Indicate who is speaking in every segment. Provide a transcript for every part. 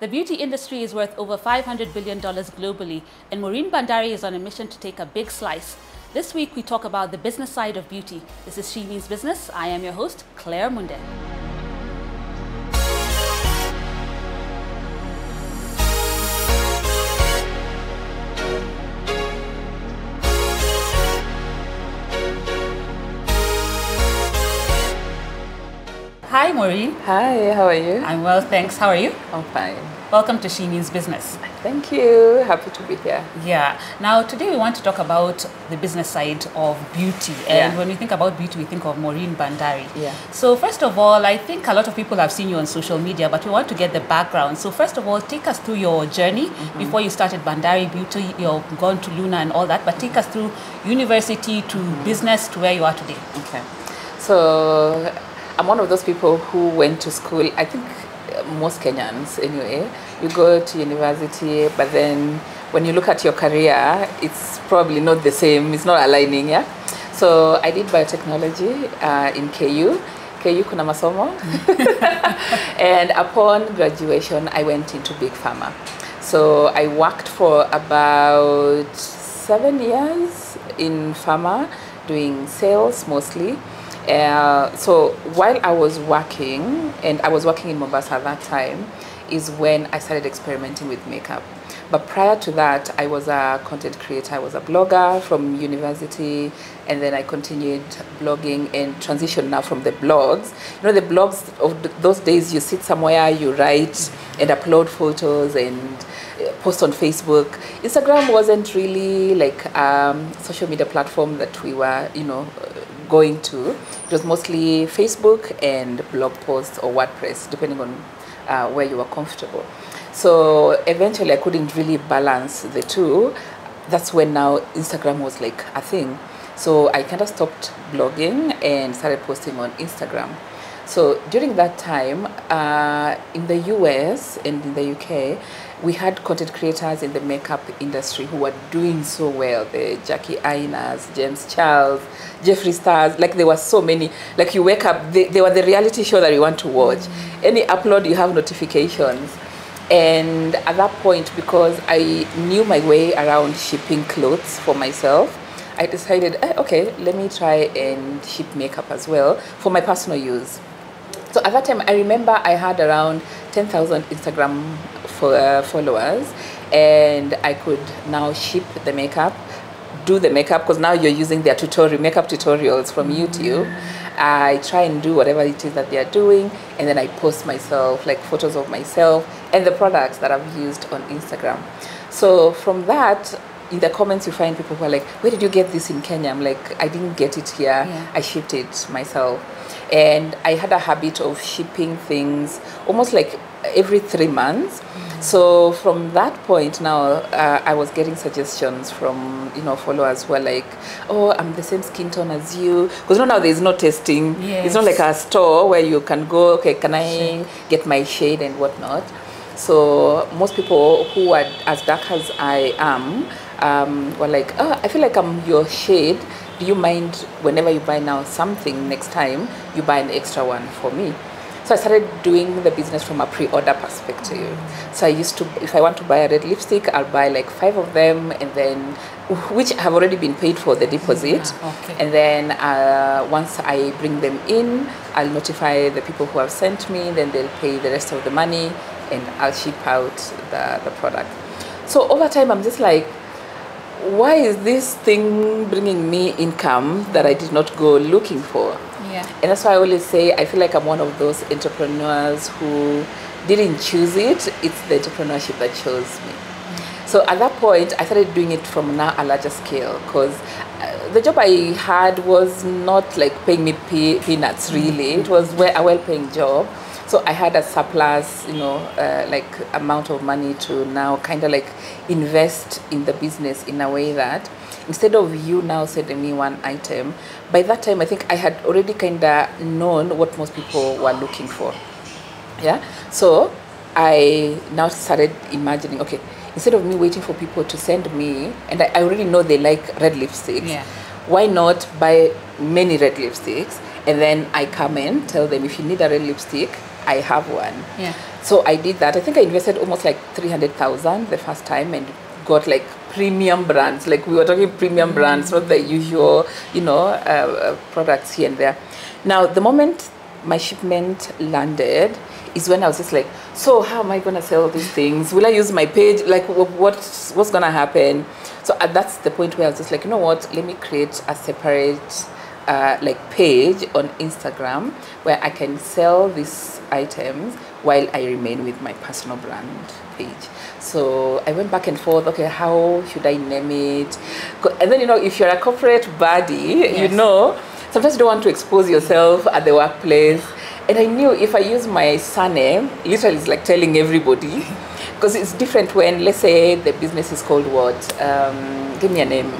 Speaker 1: The beauty industry is worth over $500 billion globally, and Maureen Bandari is on a mission to take a big slice. This week, we talk about the business side of beauty. This is She Means Business. I am your host, Claire Munde. Hi, Maureen.
Speaker 2: Hi, how are you?
Speaker 1: I'm well, thanks. How are you?
Speaker 2: I'm fine.
Speaker 1: Welcome to She Means Business.
Speaker 2: Thank you. Happy to be here.
Speaker 1: Yeah. Now, today we want to talk about the business side of beauty. And when we think about beauty, we think of Maureen Bandari.
Speaker 2: Yeah.
Speaker 1: So first of all, I think a lot of people have seen you on social media, but we want to get the background. So first of all, take us through your journey before you started Bandari Beauty. You've gone to Luna and all that, but take us through university to business to where you are today.
Speaker 2: Okay. So I'm one of those people who went to school. I think most Kenyans anyway, you go to university, but then when you look at your career, it's probably not the same, it's not aligning, yeah? So I did biotechnology in KU kuna masomo. And upon graduation, I went into big pharma. So I worked for about 7 years in pharma, doing sales mostly. So while I was working, and I was working in Mombasa at that time, is when I started experimenting with makeup. But prior to that, I was a content creator. I was a blogger from university, and then I continued blogging and transitioned now from the blogs. You know, the blogs of those days, you sit somewhere, you write and upload photos and post on Facebook. Instagram wasn't really like social media platform that we were, going to. It was mostly Facebook and blog posts or WordPress, depending on where you were comfortable. So eventually I couldn't really balance the two. That's when now Instagram was like a thing. So I kind of stopped blogging and started posting on Instagram. So during that time, in the US and in the UK, we had content creators in the makeup industry who were doing so well. The Jackie Ainas, James Charles, Jeffree Stars, like there were so many. Like you wake up, they were the reality show that you want to watch. Any upload, you have notifications. And at that point, because I knew my way around shipping clothes for myself, I decided, okay, let me try and ship makeup as well for my personal use. So at that time, I remember I had around 10,000 Instagram followers, and I could now ship the makeup, do the makeup, because now you're using their makeup tutorials from YouTube. I try and do whatever it is that they are doing, and then I post myself, like photos of myself and the products that I've used on Instagram. So from that, in the comments you find people who are like, where did you get this in Kenya? I'm like, I didn't get it here. I shipped it myself. And I had a habit of shipping things almost like every 3 months. So from that point now, I was getting suggestions from followers who are like, oh, I'm the same skin tone as you. Because now there's no testing. It's not like a store where you can go, okay, can I get my shade and whatnot. So most people who are as dark as I am were like, oh, I feel like I'm your shade. Do you mind whenever you buy now something, next time you buy an extra one for me? So I started doing the business from a pre-order perspective. So I used to, if I want to buy a red lipstick, I'll buy like 5 of them, and then, which have already been paid for the deposit. And then once I bring them in, I'll notify the people who have sent me, then they'll pay the rest of the money, and I'll ship out the product. So over time, I'm just like, why is this thing bringing me income that I did not go looking for? And that's why I always say, I feel like I'm one of those entrepreneurs who didn't choose it. It's the entrepreneurship that chose me. So at that point, I started doing it from now a larger scale, because the job I had was not like paying me peanuts really. It was a well-paying job. So I had a surplus, like amount of money to now kind of like invest in the business in a way that instead of you now sending me one item, by that time I think I had already kind of known what most people were looking for. So I now started imagining, okay, instead of me waiting for people to send me, and I already know they like red lipsticks, why not buy many red lipsticks, and then I come and tell them, if you need a red lipstick, I have one. So I did that. I think I invested almost like 300,000 the first time and got like premium brands. Like we were talking premium brands, not the usual, products here and there. Now, the moment my shipment landed is when I was just like, so how am I going to sell these things? Will I use my page? Like what's going to happen? So that's the point where I was just like, you know what, let me create a separate page on Instagram where I can sell these items while I remain with my personal brand page. So I went back and forth, okay, how should I name it? And then, if you're a corporate body, yes. Sometimes you don't want to expose yourself at the workplace. And I knew if I use my surname, literally it's like telling everybody, because it's different when, let's say, the business is called what? Give me a name.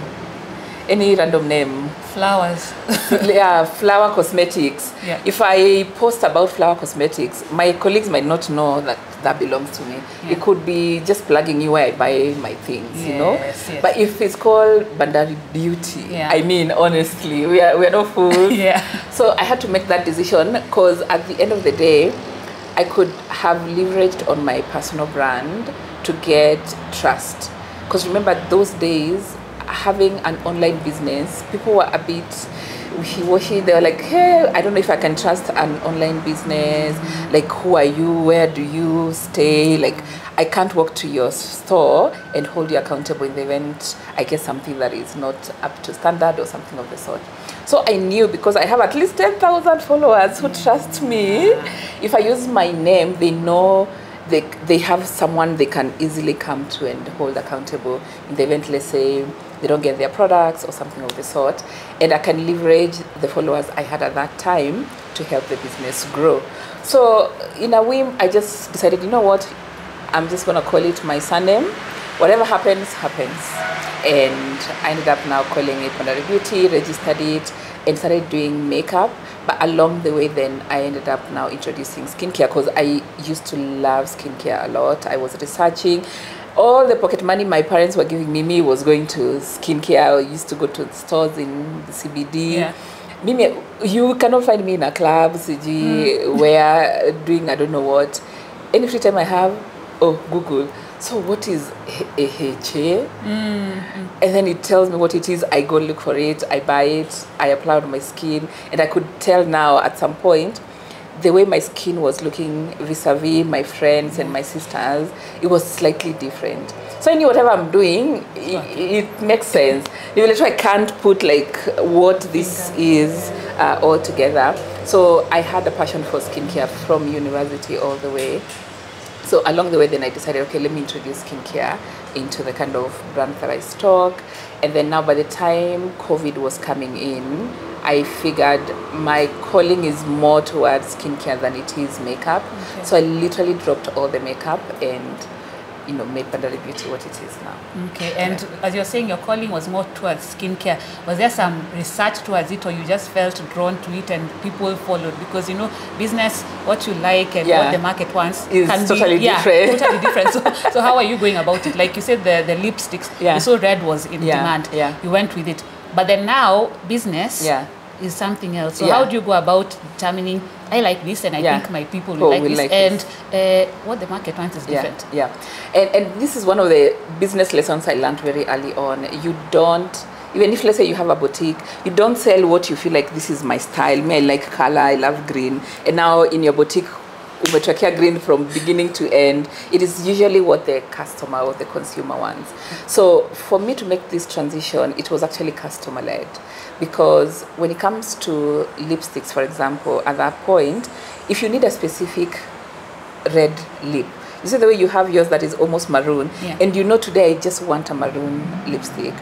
Speaker 2: Any random name.
Speaker 1: Flowers.
Speaker 2: Yeah, Flower Cosmetics.
Speaker 1: Yeah.
Speaker 2: If I post about Flower Cosmetics, my colleagues might not know that belongs to me. Yeah. It could be just plugging you where I buy my things,
Speaker 1: Yes.
Speaker 2: But if it's called Bandari Beauty, I mean, honestly, we are no fools.
Speaker 1: Yeah.
Speaker 2: So I had to make that decision because at the end of the day, I could have leveraged on my personal brand to get trust. Because remember, those days, having an online business, people were a bit wishy-washy. They were like, hey, I don't know if I can trust an online business. Like, who are you? Where do you stay? Like, I can't walk to your store and hold you accountable in the event I get something that is not up to standard or something of the sort. So I knew, because I have at least 10,000 followers who trust me, if I use my name, they know they have someone they can easily come to and hold accountable in the event, let's say, they don't get their products or something of the sort. And I can leverage the followers I had at that time to help the business grow. So in a whim, I just decided, you know what, I'm just going to call it my surname. Whatever happens, happens. And I ended up now calling it Bandari Beauty, registered it, and started doing makeup. But along the way, then I ended up now introducing skincare, because I used to love skincare a lot. I was researching. All the pocket money my parents were giving me was going to skincare. I used to go to stores in the CBD.
Speaker 1: Yeah.
Speaker 2: Mimi, you cannot find me in a club, CG, where doing I don't know what. Any free time I have, Google. So what is AHA? And then it tells me what it is. I go look for it. I buy it. I apply it on my skin. And I could tell now at some point, the way my skin was looking vis-a-vis my friends and my sisters, it was slightly different. So I knew whatever I'm doing, it makes sense. I can't put like what this is all together. So I had a passion for skincare from university all the way. So along the way, then I decided, okay, let me introduce skincare into the kind of brand that I stock. And then now by the time COVID was coming in, I figured my calling is more towards skincare than it is makeup. Okay. So I literally dropped all the makeup and made Bandari Beauty what it is now.
Speaker 1: Okay, and as you're saying, your calling was more towards skincare. Was there some research towards it, or you just felt drawn to it and people followed? Because, business, what you like and what the market wants
Speaker 2: is totally different.
Speaker 1: Totally different. So how are you going about it? Like you said, the lipsticks, you saw red was in demand. Yeah. You went with it. But then now, business is something else. So how do you go about determining, I like this and I think my people will like this, and what the market wants is different.
Speaker 2: Yeah. And this is one of the business lessons I learned very early on. You don't, even if let's say you have a boutique, you don't sell what you feel like this is my style. Me, I like color, I love green. And now in your boutique, umetrakia green from beginning to end. It is usually what the customer or the consumer wants. So for me to make this transition, it was actually customer led. Because when it comes to lipsticks, for example, at that point, if you need a specific red lip, you see the way you have yours that is almost maroon, and today I just want a maroon lipstick.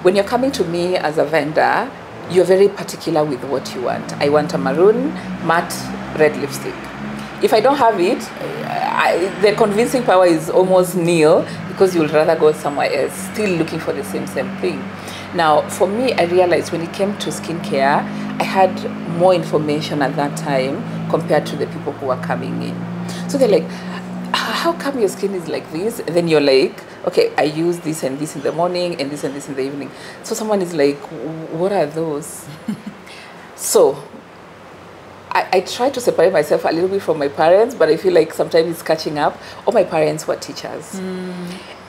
Speaker 2: When you're coming to me as a vendor, you're very particular with what you want. I want a maroon matte red lipstick. If I don't have it, the convincing power is almost nil, because you'll rather go somewhere else, still looking for the same thing. Now, for me, I realized when it came to skincare, I had more information at that time compared to the people who were coming in. So they're like, how come your skin is like this? And then you're like, okay, I use this and this in the morning and this in the evening. So someone is like, what are those? So I try to separate myself a little bit from my parents, but I feel like sometimes it's catching up. All my parents were teachers.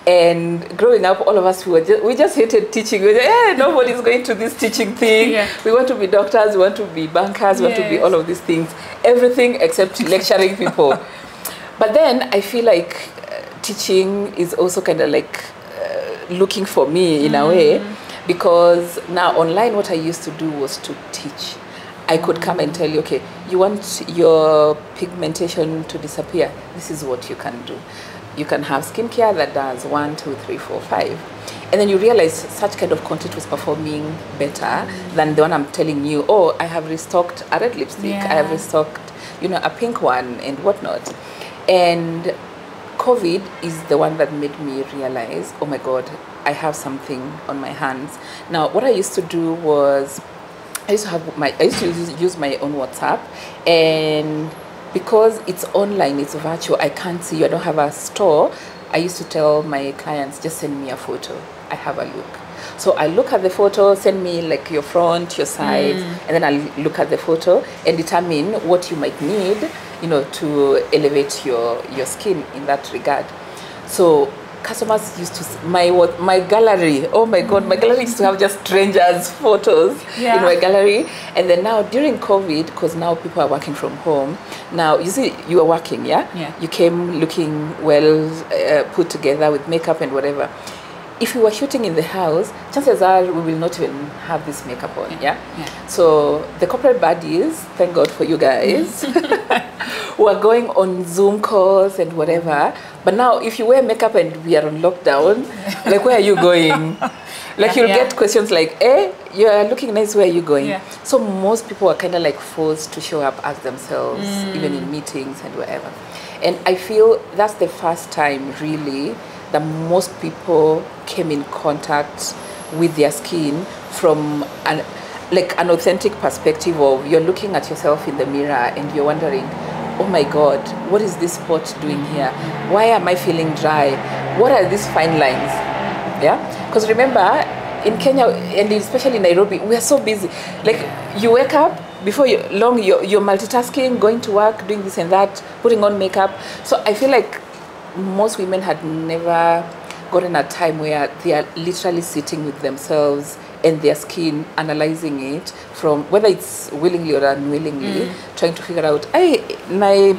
Speaker 2: And growing up, all of us, we just hated teaching. We were like, nobody's going to this teaching thing. Yeah. We want to be doctors, we want to be bankers, we want to be all of these things. Everything except lecturing people. But then I feel like teaching is also kind of like looking for me in a way, because now online what I used to do was to teach. I could come and tell you, okay, you want your pigmentation to disappear, this is what you can do. You can have skincare that does 1, 2, 3, 4, 5. And then you realize such kind of content was performing better than the one I'm telling you, oh, I have restocked a red lipstick, I have restocked, you know, a pink one and whatnot. And COVID is the one that made me realize, oh my God, I have something on my hands. Now, what I used to do was, I used to use my own WhatsApp, and because it's online, it's virtual, I can't see you, I don't have a store, I used to tell my clients, just send me a photo, I have a look. So I look at the photo, send me like your front, your sides, and then I look at the photo and determine what you might need, you know, to elevate your skin in that regard. So customers used to, my gallery, oh my God, my gallery used to have just strangers' photos in my gallery. And then now during COVID, because now people are working from home, now you see, you are working, you came looking well put together with makeup and whatever. If we were shooting in the house, chances are we will not even have this makeup on, So the corporate buddies, thank God for you guys, were going on Zoom calls and whatever. But now if you wear makeup and we are on lockdown, like, where are you going? Like, you'll get questions like, you are looking nice, where are you going? So most people are kind of like forced to show up as themselves, even in meetings and whatever. And I feel that's the first time really that most people came in contact with their skin from an authentic perspective of, you're looking at yourself in the mirror and you're wondering, oh my God, what is this spot doing here? Why am I feeling dry? What are these fine lines? Because remember, in Kenya, and especially in Nairobi, we are so busy. Like, you wake up, before you're multitasking, going to work, doing this and that, putting on makeup. So I feel like most women had never gotten a time where they are literally sitting with themselves and their skin, analyzing it from whether it's willingly or unwillingly, trying to figure out, my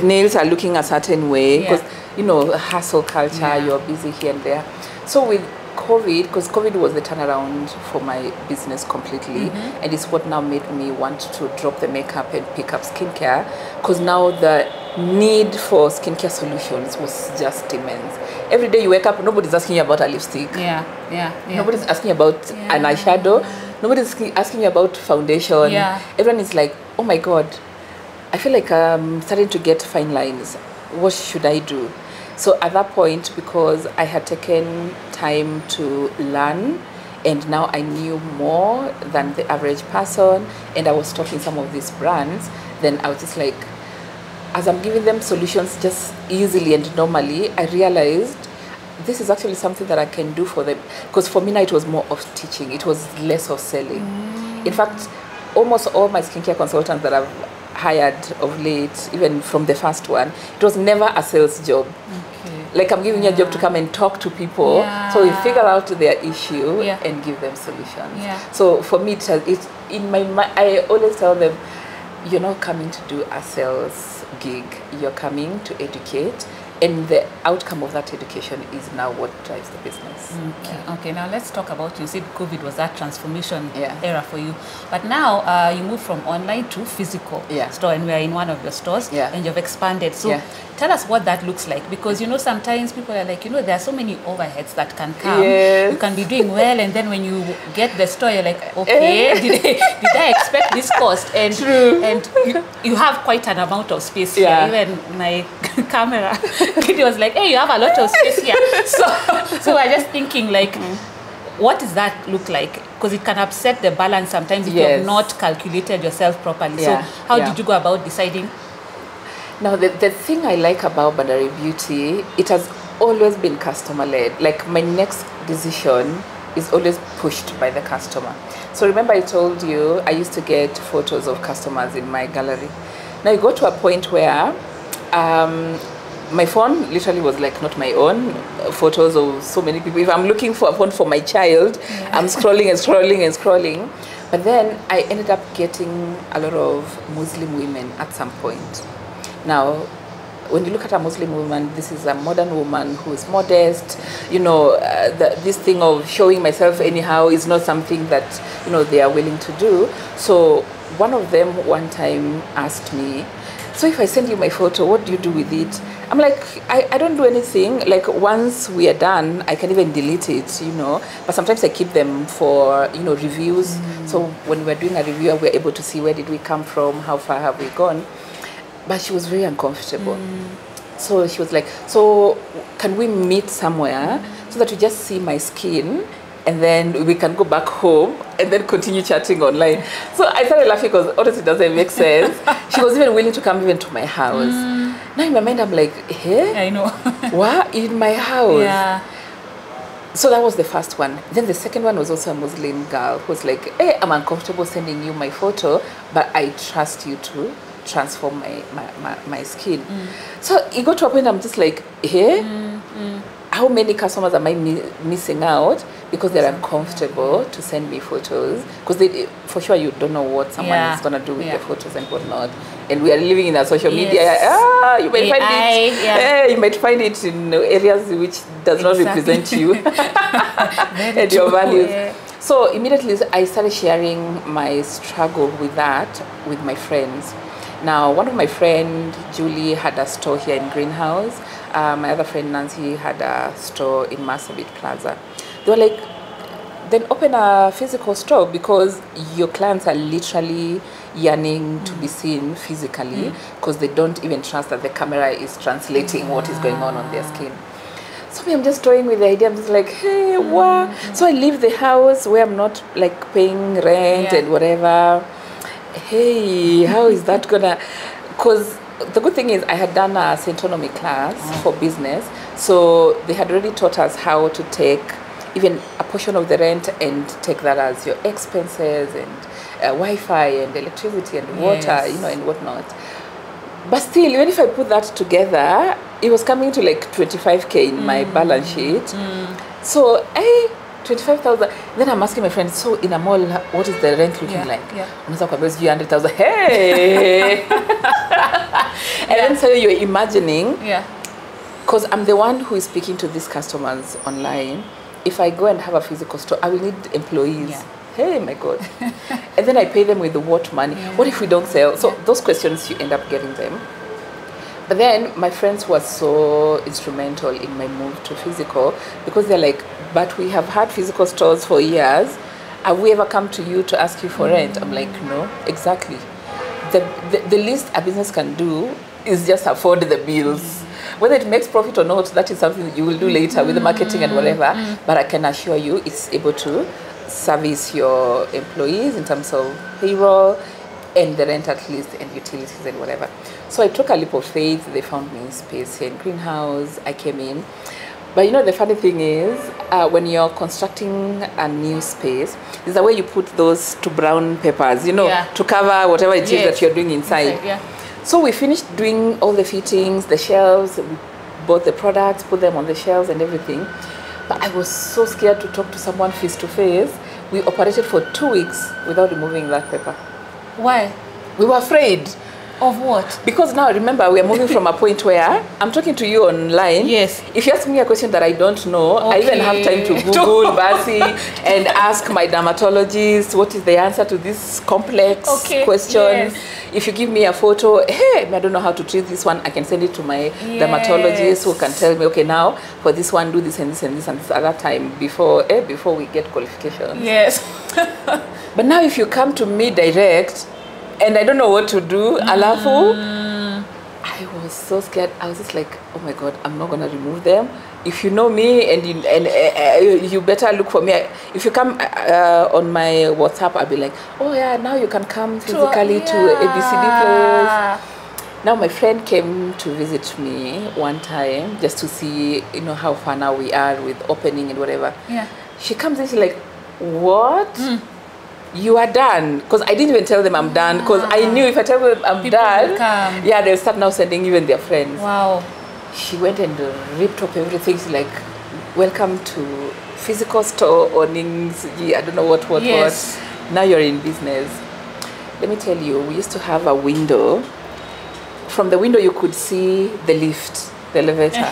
Speaker 2: nails are looking a certain way, because you know, hustle culture, you're busy here and there. So with COVID, because COVID was the turnaround for my business completely, and it's what now made me want to drop the makeup and pick up skincare, because now the need for skincare solutions was just immense. Every day you wake up, nobody's asking you about a lipstick. Nobody's asking about an eyeshadow. Nobody's asking you about foundation. Everyone is like, oh my God, I feel like I'm starting to get fine lines. What should I do? So at that point, because I had taken time to learn, and now I knew more than the average person, and I was talking some of these brands, then I was just like, as I'm giving them solutions just easily and normally, I realized this is actually something that I can do for them. Because for me now, it was more of teaching. It was less of selling. In fact, almost all my skincare consultants that I've hired of late, even from the first one, it was never a sales job. Like, I'm giving you a job to come and talk to people, so we figure out their issue and give them solutions. So for me, it's in my mind, I always tell them, you're not coming to do a sales gig, you're coming to educate, and the outcome of that education is now what drives the business.
Speaker 1: Okay, now let's talk about, you said COVID was that transformation era for you, but now you moved from online to physical store, and we're in one of your stores, and you've expanded. So tell us what that looks like, because you know, sometimes people are like, you know, there are so many overheads that can come. You can be doing well, and then when you get the store, you're like, okay, did I expect this cost? And and you have quite an amount of space here. Even my camera, it was like, hey, you have a lot of space here. So we're just thinking, like, what does that look like? Because it can upset the balance sometimes if you have not calculated yourself properly. So how did you go about deciding?
Speaker 2: Now, the thing I like about Bandari Beauty, it has always been customer-led. Like, my next decision is always pushed by the customer. So remember I told you I used to get photos of customers in my gallery. Now you go to a point where my phone literally was like not my own, photos of so many people. If I'm looking for a phone for my child, I'm scrolling and scrolling and scrolling. But then I ended up getting a lot of Muslim women at some point. Now, when you look at a Muslim woman, this is a modern woman who is modest. You know, this thing of showing myself anyhow is not something that, you know, they are willing to do. So one of them one time asked me, so if I send you my photo, what do you do with it? I'm like, I don't do anything. Like once we are done, I can even delete it, you know. But sometimes I keep them for, you know, reviews. So when we're doing a review, we're able to see where did we come from, how far have we gone. But she was very uncomfortable. So she was like, so can we meet somewhere so that you just see my skin and then we can go back home and then continue chatting online. So I started laughing because honestly it doesn't make sense. She was even willing to come even to my house. Now in my mind I'm like, hey?
Speaker 1: I know.
Speaker 2: What? In my house?
Speaker 1: Yeah.
Speaker 2: So that was the first one. Then the second one was also a Muslim girl who was like, hey, I'm uncomfortable sending you my photo, but I trust you to transform my skin. So it got to a point I'm just like, hey? How many customers am I missing out because they're uncomfortable to send me photos? Because for sure you don't know what someone is going to do with their photos and whatnot. And we are living in a social media. You might find it. You might find it in areas which does not represent you and your values. So immediately I started sharing my struggle with that with my friends. Now, one of my friends, Julie, had a store here in Greenhouse. My other friend, Nancy, had a store in Marsabit Plaza. They were like, then open a physical store because your clients are literally yearning to be seen physically because they don't even trust that the camera is translating what is going on their skin. So me, I'm just toying with the idea. I'm just like, hey, what? So I leave the house where I'm not like paying rent and whatever. Hey, how is that gonna? Because the good thing is I had done a Centonomy class for business, so they had already taught us how to take even a portion of the rent and take that as your expenses and Wi-Fi and electricity and water, you know, and whatnot. But still, even if I put that together, it was coming to like 25K in my balance sheet. So, hey, 25,000. Then I'm asking my friend, so in a mall, what is the rent looking like? Unaweza kuambia 100,000. Hey! And then so you're imagining, because I'm the one who is speaking to these customers online. If I go and have a physical store, I will need employees. Hey, my God. And then I pay them with what money? What if we don't sell? So those questions, you end up getting them. But then my friends were so instrumental in my move to physical because they're like, but we have had physical stores for years. Have we ever come to you to ask you for rent? I'm like, no, exactly. The least a business can do is just afford the bills. Whether it makes profit or not, that is something that you will do later with the marketing and whatever. But I can assure you it's able to service your employees in terms of payroll and the rent at least and utilities and whatever. So I took a leap of faith. They found me space here in Greenhouse. I came in. But you know, the funny thing is, when you're constructing a new space, is the way you put those 2 brown papers, you know, to cover whatever it is that you're doing inside. So we finished doing all the fittings, the shelves, we bought the products, put them on the shelves and everything. But I was so scared to talk to someone face to face. We operated for 2 weeks without removing that paper.
Speaker 1: Why?
Speaker 2: We were afraid.
Speaker 1: Of what?
Speaker 2: Because now, remember, we are moving from a point where I'm talking to you online.
Speaker 1: Yes.
Speaker 2: If you ask me a question that I don't know, I even have time to Google Basi and ask my dermatologist what is the answer to this complex question. If you give me a photo, hey, I don't know how to treat this one, I can send it to my dermatologist who can tell me, okay, now for this one, do this and this and this and this at that time before we get qualifications.
Speaker 1: Yes.
Speaker 2: But now if you come to me direct, and I don't know what to do, alafu, I was so scared. I was just like, oh my God, I'm not going to remove them. If you know me and you better look for me. If you come on my WhatsApp, I'll be like, oh yeah, now you can come physically to ABCD place. Now my friend came to visit me one time just to see, you know, how far now we are with opening and whatever.
Speaker 1: Yeah.
Speaker 2: She comes in, she's like, what? You are done? Because I didn't even tell them I'm done, because I knew if I tell them I'm
Speaker 1: People
Speaker 2: done,
Speaker 1: will come.
Speaker 2: yeah, they'll start now sending even their friends.
Speaker 1: Wow.
Speaker 2: She went and ripped up everything. She's like, welcome to physical store earnings. Yeah, I don't know what.
Speaker 1: Yes.
Speaker 2: Now you're in business. Let me tell you, we used to have a window. From the window, you could see the lift, the elevator.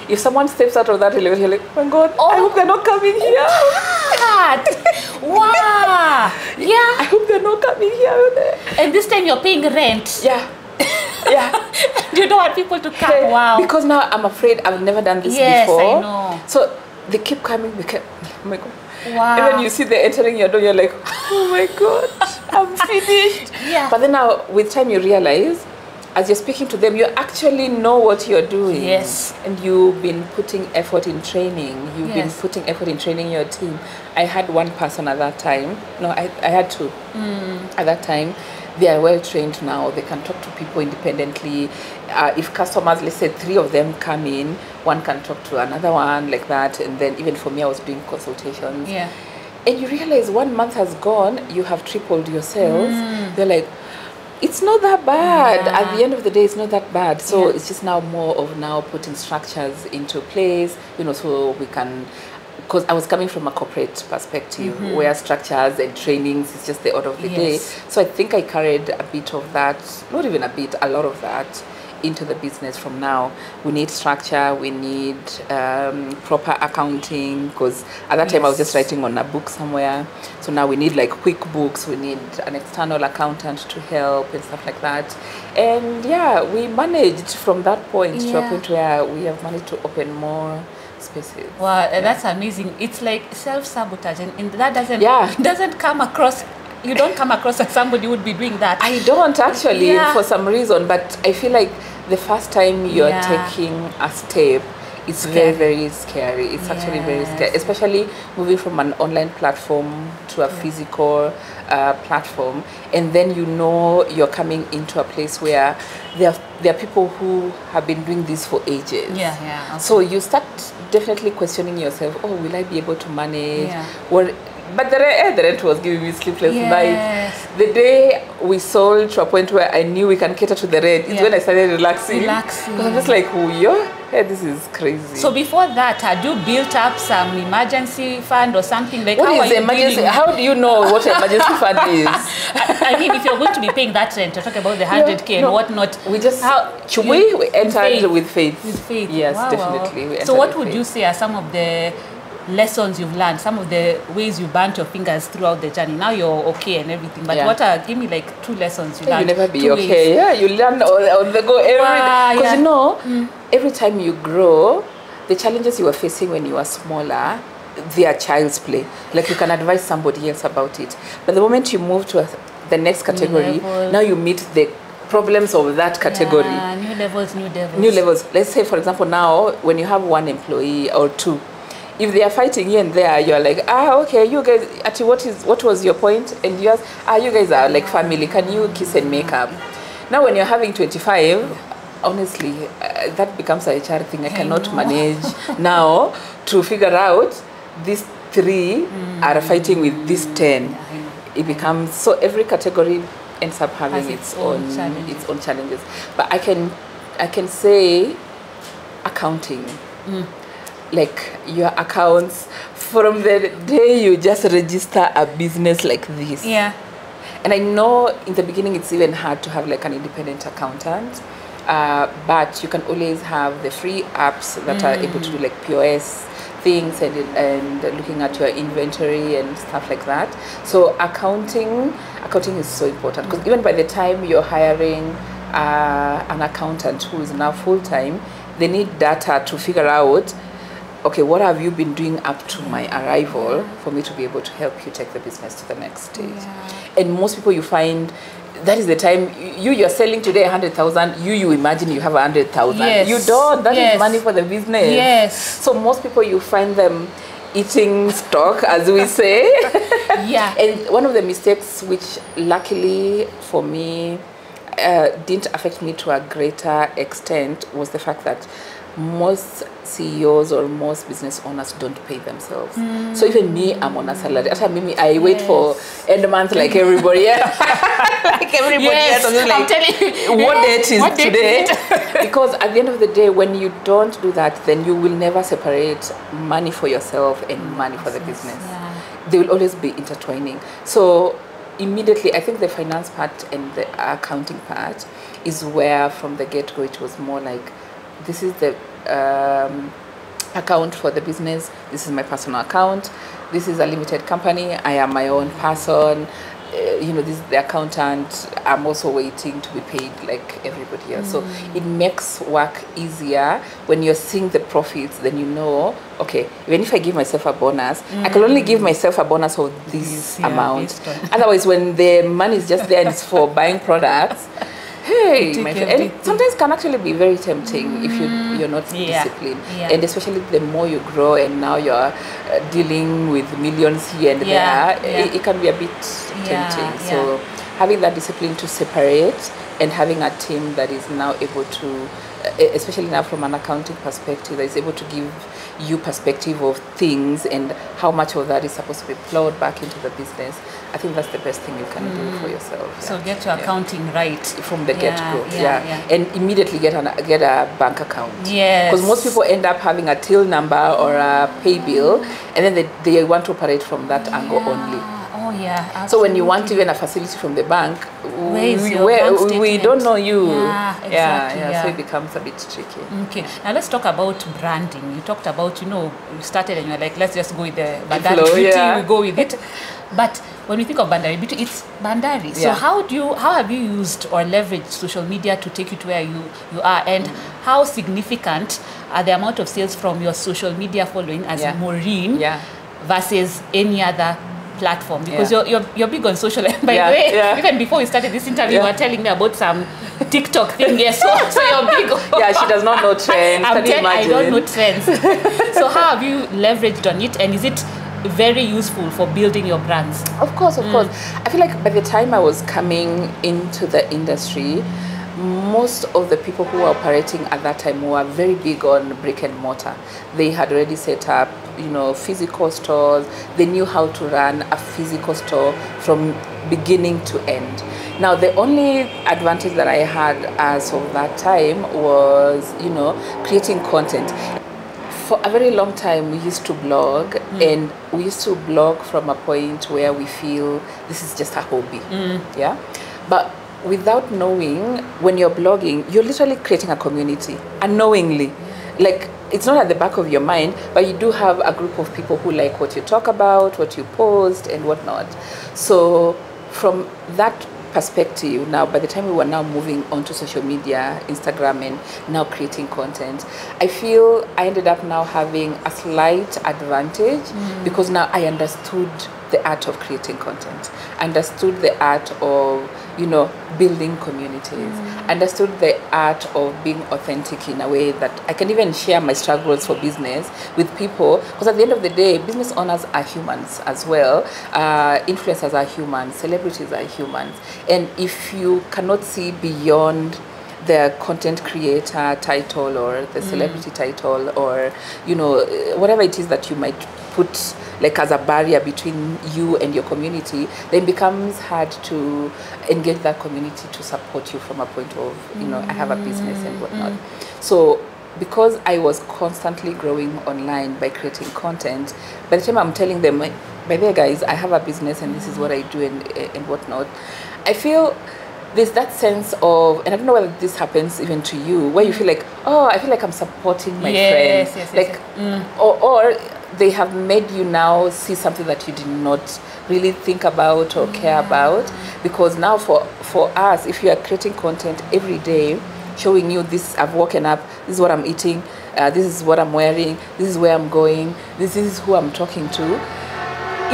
Speaker 2: If someone steps out of that elevator, you're like, oh my God, I hope they're not coming here.
Speaker 1: Wow. Yeah.
Speaker 2: I hope they're not coming here.
Speaker 1: And this time you're paying rent.
Speaker 2: Yeah. Yeah.
Speaker 1: You don't want people to come.
Speaker 2: Yeah.
Speaker 1: Wow.
Speaker 2: Because now I'm afraid I've never done this
Speaker 1: yes,
Speaker 2: before.
Speaker 1: I know.
Speaker 2: So they keep coming. Oh my God.
Speaker 1: Wow.
Speaker 2: And when you see them entering your door, you're like, oh my God, I'm finished.
Speaker 1: Yeah.
Speaker 2: But then now, with time, you realize, as you're speaking to them, you actually know what you're doing.
Speaker 1: Yes.
Speaker 2: And you've been putting effort in training. You've been
Speaker 1: Yes.
Speaker 2: putting effort in training your team. I had one person at that time. No, I had two. At that time. They are well trained now. They can talk to people independently. If customers, let's say 3 of them come in, one can talk to another one like that. And then even for me, I was doing consultations.
Speaker 1: Yeah.
Speaker 2: And you realize 1 month has gone, you have tripled your sales. They're like, it's not that bad.
Speaker 1: Yeah.
Speaker 2: At the end of the day, it's not that bad. So
Speaker 1: Yeah.
Speaker 2: it's just now more of now putting structures into place, you know, so we can, because I was coming from a corporate perspective where structures and trainings is just the order of the day.
Speaker 1: Yes.
Speaker 2: So I think I carried a bit of that, not even a bit, a lot of that into the business from now. We need structure, we need proper accounting, because at that time I was just writing on a book somewhere. So now we need like QuickBooks, we need an external accountant to help and stuff like that. And yeah, we managed from that point to a point where we have managed to open more spaces.
Speaker 1: Wow, that's amazing. It's like self-sabotage, and that doesn't come across. You don't come across as somebody who would be doing that.
Speaker 2: I don't actually, for some reason, but I feel like the first time you're taking a step, it's very, very scary. It's actually very scary, especially moving from an online platform to a physical platform. And then you know you're coming into a place where there are people who have been doing this for ages.
Speaker 1: Okay.
Speaker 2: So you start definitely questioning yourself, oh, will I be able to manage? But the rent was giving me sleepless nights. The day we sold to a point where I knew we can cater to the rent, it's when I started relaxing. Because I'm just like, this is crazy.
Speaker 1: So before that, had you built up some emergency fund or something? Like,
Speaker 2: what is emergency? How do you know what an emergency fund is?
Speaker 1: I mean, if you're going to be paying that rent, talk about the 100K and whatnot.
Speaker 2: We just, we entered with faith.
Speaker 1: With faith.
Speaker 2: Yes, definitely.
Speaker 1: So what would you say are some of the lessons you've learned, some of the ways you burnt your fingers throughout the journey? Now you're okay and everything, but give me like 2 lessons you learned.
Speaker 2: You'll never be okay. Yeah, you learn on the go every day. Because you know, every time you grow, the challenges you were facing when you were smaller, they are child's play. Like you can advise somebody else about it. But the moment you move to the next category, now you meet the problems of that category.
Speaker 1: New levels, new devils.
Speaker 2: New levels. Let's say, for example, now when you have 1 employee or 2, if they are fighting here and there, you're like, okay, you guys, actually, what was your point? And you ask, you guys are like family, can you kiss and make up? Now when you're having 25, honestly, that becomes a HR thing. I cannot manage now to figure out these 3 are fighting with these 10. It becomes, so every category ends up having its own challenges. But I can say accounting. Like your accounts, from the day you just register a business like this. And I know in the beginning it's even hard to have like an independent accountant, but you can always have the free apps that are able to do like POS things and looking at your inventory and stuff like that. So accounting is so important, because even by the time you're hiring an accountant who is now full-time, they need data to figure out, okay, what have you been doing up to my arrival for me to be able to help you take the business to the next stage? And most people, you find that is the time you're selling today 100,000. You imagine you have 100,000. You don't. That is money for the business. So most people, you find them eating stock, as we say. And one of the mistakes, which luckily for me, didn't affect me to a greater extent was the fact that most CEOs or most business owners don't pay themselves. So even me, I'm on a salary. After me, I wait for end month like everybody else. Like everybody else. I'm telling you, what date is today? Because at the end of the day, when you don't do that, then you will never separate money for yourself and money for the business. They will always be intertwining. So immediately, I think the finance part and the accounting part is where from the get-go it was more like, this is the account for the business, this is my personal account, this is a limited company, I am my own person, you know, this is the accountant, I'm also waiting to be paid like everybody else. So it makes work easier when you're seeing the profits, then you know, okay, even if I give myself a bonus, I can only give myself a bonus of this amount. Otherwise, when the money is just there and it's for buying products, hey, my friend, and sometimes can actually be very tempting if you're not disciplined, and especially the more you grow and now you're dealing with millions here and there, it can be a bit tempting. So having that discipline to separate and having a team that is now able to, especially now from an accounting perspective, that is able to give you perspective of things and how much of that is supposed to be plowed back into the business. I think that's the best thing you can do for yourself.
Speaker 1: So get your accounting right
Speaker 2: from the get-go, and immediately get a bank account. Because most people end up having a till number or a pay bill, and then they want to operate from that angle only.
Speaker 1: Absolutely.
Speaker 2: So when you want even a facility from the bank, we don't know you. So it becomes a bit tricky.
Speaker 1: Okay, now let's talk about branding. You talked about, you started and you're like, let's just go with the Bandari Beauty, we go with it. But when we think of Bandari Beauty, it's Bandari. So how have you used or leveraged social media to take you to where you are, and how significant are the amount of sales from your social media following as Maureen versus any other platform? Because you're big on social. By the way, even before we started this interview, you were telling me about some TikTok thing. So you're big on.
Speaker 2: She does not know trends.
Speaker 1: I don't know trends. So how have you leveraged on it, and is it very useful for building your brands?
Speaker 2: Of course. I feel like by the time I was coming into the industry, most of the people who were operating at that time were very big on brick and mortar. They had already set up, physical stores. They knew how to run a physical store from beginning to end. Now, the only advantage that I had as of that time was, creating content. For a very long time, we used to blog, and we used to blog from a point where we feel this is just a hobby, But without knowing, when you're blogging, you're literally creating a community, unknowingly. Like, it's not at the back of your mind, but you do have a group of people who like what you talk about, what you post, and whatnot. So from that perspective, now by the time we were now moving onto social media, Instagram, and now creating content, I feel I ended up now having a slight advantage because now I understood the art of creating content, understood the art of building communities, understood the art of being authentic in a way that I can even share my struggles for business with people, because at the end of the day, business owners are humans as well, influencers are humans, celebrities are humans, and if you cannot see beyond the content creator title or the celebrity title, or whatever it is that you might put like as a barrier between you and your community, then it becomes hard to engage that community to support you from a point of I have a business and whatnot. So because I was constantly growing online by creating content, by the time I'm telling them, by the way guys, I have a business and this is what I do and whatnot, I feel there's that sense of, and I don't know whether this happens even to you, where you feel like, oh, I feel like I'm supporting my friends. Or they have made you now see something that you did not really think about or care about. Because now for us, if you are creating content every day, showing you this, I've woken up, this is what I'm eating, this is what I'm wearing, this is where I'm going, this is who I'm talking to.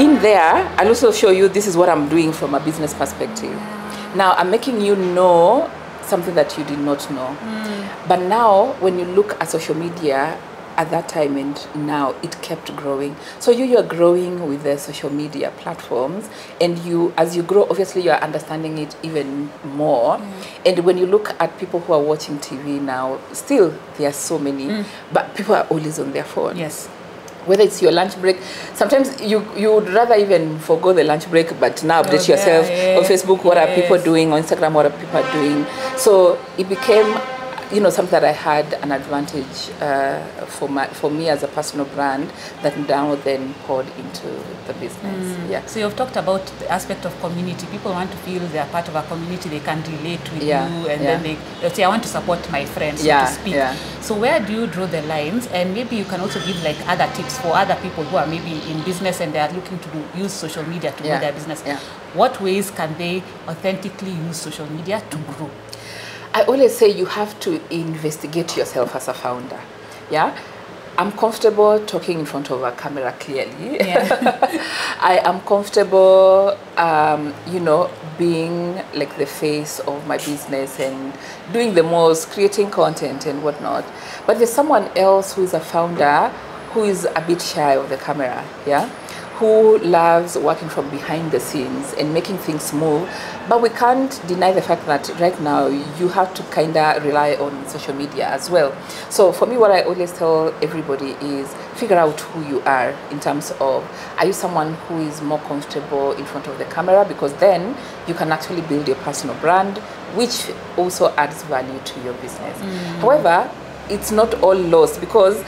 Speaker 2: In there, I'll also show you this is what I'm doing from a business perspective. Now, I'm making you know something that you did not know. But now, when you look at social media, at that time and now it kept growing. So you're growing with the social media platforms, and as you grow, obviously you're understanding it even more. And when you look at people who are watching TV now, still there are so many, but people are always on their phone.
Speaker 1: Yes.
Speaker 2: Whether it's your lunch break, sometimes you would rather even forgo the lunch break, but now update yourself on Facebook, what are people doing, on Instagram, what are people doing. So it became, something that I had an advantage for me as a personal brand that now then poured into the business. Yeah.
Speaker 1: So you've talked about the aspect of community. People want to feel they are part of a community, they can relate with you, and then they'll say, I want to support my friends, so to speak. So where do you draw the lines? And maybe you can also give like other tips for other people who are maybe in business and they are looking to use social media to grow their business. What ways can they authentically use social media to grow?
Speaker 2: I always say you have to investigate yourself as a founder. Yeah, I'm comfortable talking in front of a camera clearly. I am comfortable, being like the face of my business and doing the most, creating content and whatnot. But there's someone else who is a founder who is a bit shy of the camera. Yeah. Who loves working from behind the scenes and making things move. But we can't deny the fact that right now you have to kind of rely on social media as well. So for me, what I always tell everybody is figure out who you are in terms of, are you someone who is more comfortable in front of the camera? Because then you can actually build your personal brand, which also adds value to your business. However, it's not all lost, because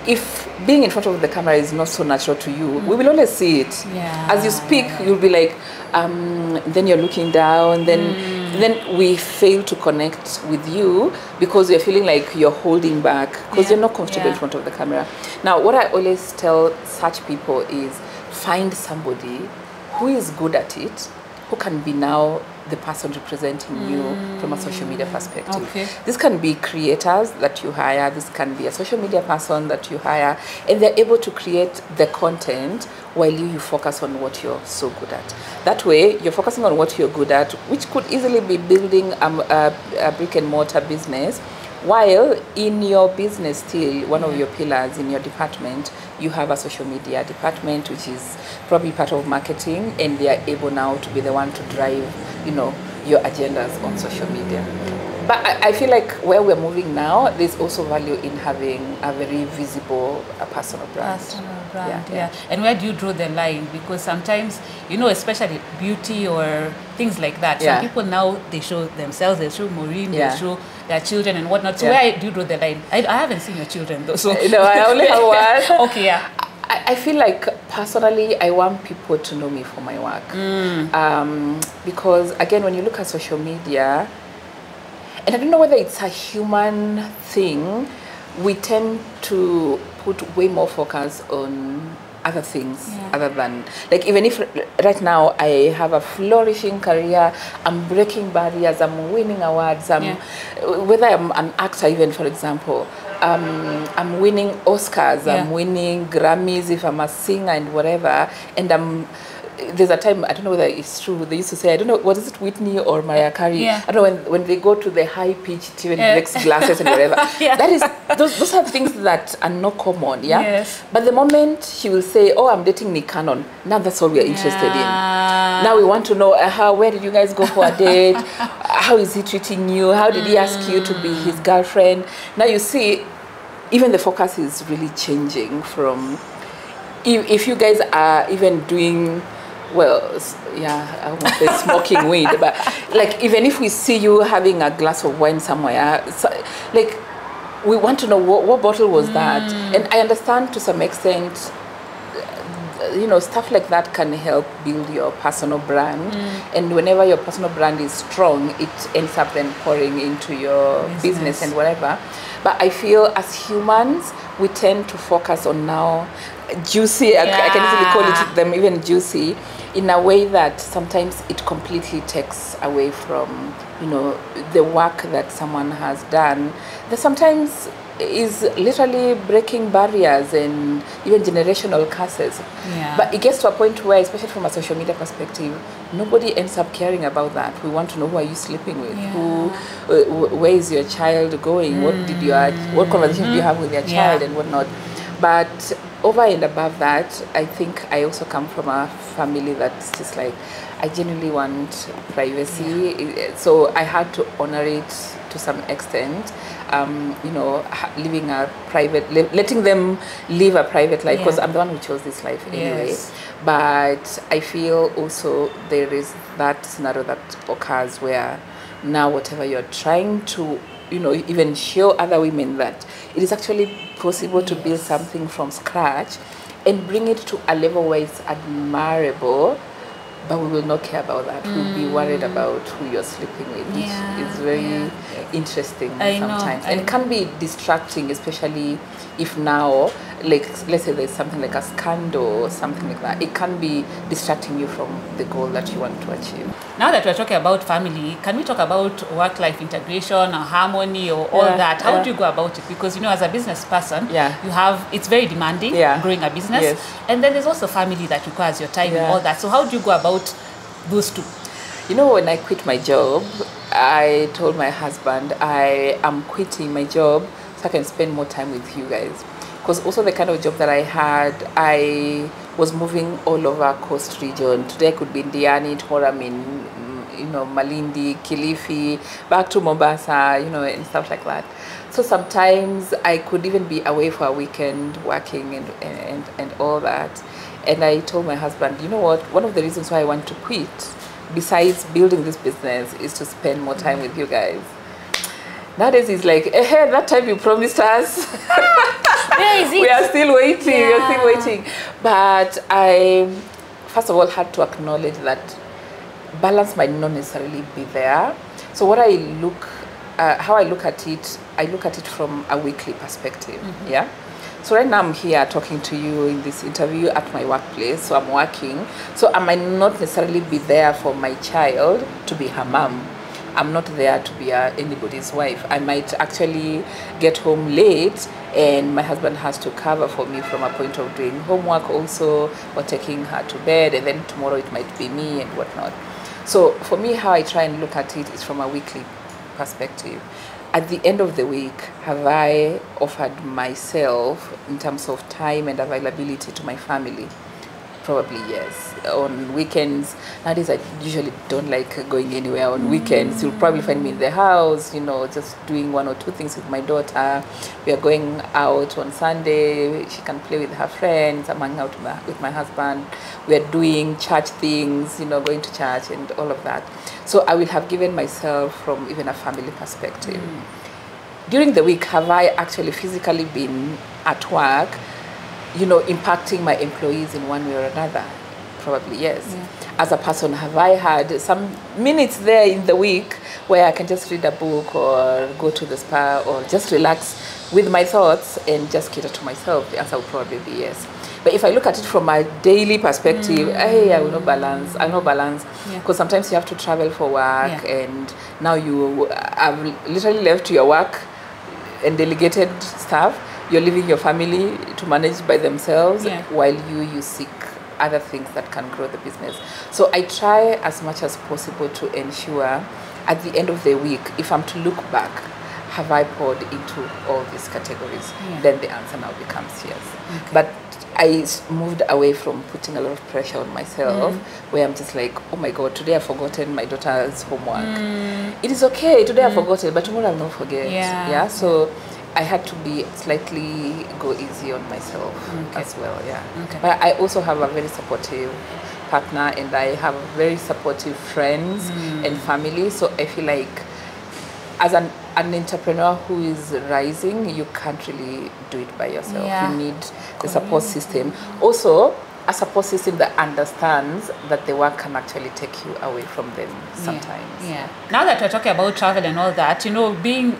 Speaker 2: if being in front of the camera is not so natural to you, we will always see it. As you speak, you'll be like, then you're looking down, then we fail to connect with you because you're feeling like you're holding back because you're not comfortable in front of the camera. Now, what I always tell such people is find somebody who is good at it, who can be now the person representing you from a social media perspective. This can be creators that you hire, this can be a social media person that you hire, and they're able to create the content while you focus on what you're so good at. That way, you're focusing on what you're good at, which could easily be building a brick and mortar business, while in your business still, one of your pillars in your department, you have a social media department, which is probably part of marketing, and they are able now to be the one to drive, your agendas on social media. But I feel like where we're moving now, there's also value in having a very visible personal brand.
Speaker 1: And where do you draw the line? Because sometimes, especially beauty or things like that, some people now, they show themselves, they show Maureen, they show their children and whatnot. So where do you draw the line? I haven't seen your children though. So.
Speaker 2: No, I only have one.
Speaker 1: Okay,
Speaker 2: I feel like personally I want people to know me for my work. Because again, when you look at social media, and I don't know whether it's a human thing, we tend to put way more focus on other things other than, like, even if right now I have a flourishing career, I'm breaking barriers, I'm winning awards, whether I'm an actor even, for example, I'm winning Oscars, I'm winning Grammys if I'm a singer and whatever, and there's a time, I don't know whether it's true, they used to say, I don't know, what is it, Whitney or Mariah Carey? I don't know, when they go to the high pitched, even breaks glasses and whatever. That is, those are things that are not common, But the moment she will say, oh, I'm dating Nick Cannon, now that's all we are interested in. Now we want to know, where did you guys go for a date? How is he treating you? How did he ask you to be his girlfriend? Now you see, even the focus is really changing from, if you guys are even doing, well, I won't say smoking weed, but like, even if we see you having a glass of wine somewhere, like, we want to know what bottle was that. And I understand to some extent, stuff like that can help build your personal brand. And whenever your personal brand is strong, it ends up then pouring into your business and whatever. But I feel as humans, we tend to focus on now juicy, I can easily call them even juicy, in a way that sometimes it completely takes away from, the work that someone has done. That sometimes is literally breaking barriers and even generational curses.
Speaker 1: Yeah.
Speaker 2: But it gets to a point where, especially from a social media perspective, nobody ends up caring about that. We want to know, who are you sleeping with?
Speaker 1: Yeah.
Speaker 2: Where is your child going? What conversation do you have with your child and whatnot? But over and above that, I think I also come from a family that's just like, I genuinely want privacy. So I had to honor it to some extent. Living a private, letting them live a private life, because I'm the one who chose this life anyway.
Speaker 1: Yes.
Speaker 2: But I feel also there is that scenario that occurs where now whatever you're trying to, even show other women that it is actually possible to build something from scratch and bring it to a level where it's admirable, but we will not care about that. We'll be worried about who you're sleeping with, which is very interesting sometimes. And it can be distracting, especially if now, like, let's say there's something like a scandal or something like that. It can be distracting you from the goal that you want to achieve.
Speaker 1: Now that we're talking about family, can we talk about work-life integration or harmony or all that? How do you go about it? Because, as a business person, it's very demanding growing a business.
Speaker 2: Yes.
Speaker 1: And then there's also family that requires your time and all that. So how do you go about those two?
Speaker 2: When I quit my job, I told my husband I am quitting my job so I can spend more time with you guys. Because also the kind of job that I had, I was moving all over coast region. Today I could be in Diani, tomorrow I'm in, Malindi, Kilifi, back to Mombasa, and stuff like that. So sometimes I could even be away for a weekend working and all that. And I told my husband, you know what, one of the reasons why I want to quit, besides building this business, is to spend more time with you guys. Nowadays he's like, that time you promised us.
Speaker 1: Where is it?
Speaker 2: We are still waiting. We are still waiting. But I, first of all, had to acknowledge that balance might not necessarily be there. So what how I look at it from a weekly perspective. Yeah. So right now I'm here talking to you in this interview at my workplace. So I'm working. So I might not necessarily be there for my child to be her mom. I'm not there to be anybody's wife. I might actually get home late and my husband has to cover for me from a point of doing homework also, or taking her to bed, and then tomorrow it might be me and whatnot. So for me, how I try and look at it is from a weekly perspective. At the end of the week, have I offered myself in terms of time and availability to my family? Probably yes. On weekends, nowadays I usually don't like going anywhere on weekends. You'll probably find me in the house, just doing one or two things with my daughter. We are going out on Sunday. She can play with her friends. I'm hanging out with my husband. We are doing church things, going to church and all of that. So I will have given myself from even a family perspective. During the week, have I actually physically been at work, impacting my employees in one way or another? Probably yes. As a person, have I had some minutes there in the week where I can just read a book or go to the spa or just relax with my thoughts and just cater to myself? The answer would probably be yes. But if I look at it from a daily perspective, I will not balance. I know balance because sometimes you have to travel for work, and now you have literally left your work and delegated stuff. You're leaving your family to manage by themselves while you seek other things that can grow the business. So I try as much as possible to ensure at the end of the week, if I'm to look back, have I poured into all these categories? Then the answer now becomes yes. But I moved away from putting a lot of pressure on myself, where I'm just like, oh my God, today I've forgotten my daughter's homework. It is okay, today I've forgotten, but tomorrow I'll not forget. So I had to be slightly go easy on myself as well. But I also have a very supportive partner, and I have very supportive friends and family. So I feel like as an entrepreneur who is rising, you can't really do it by yourself. You need the support system. Also, a support system that understands that the work can actually take you away from them sometimes.
Speaker 1: Now that we're talking about travel and all that, being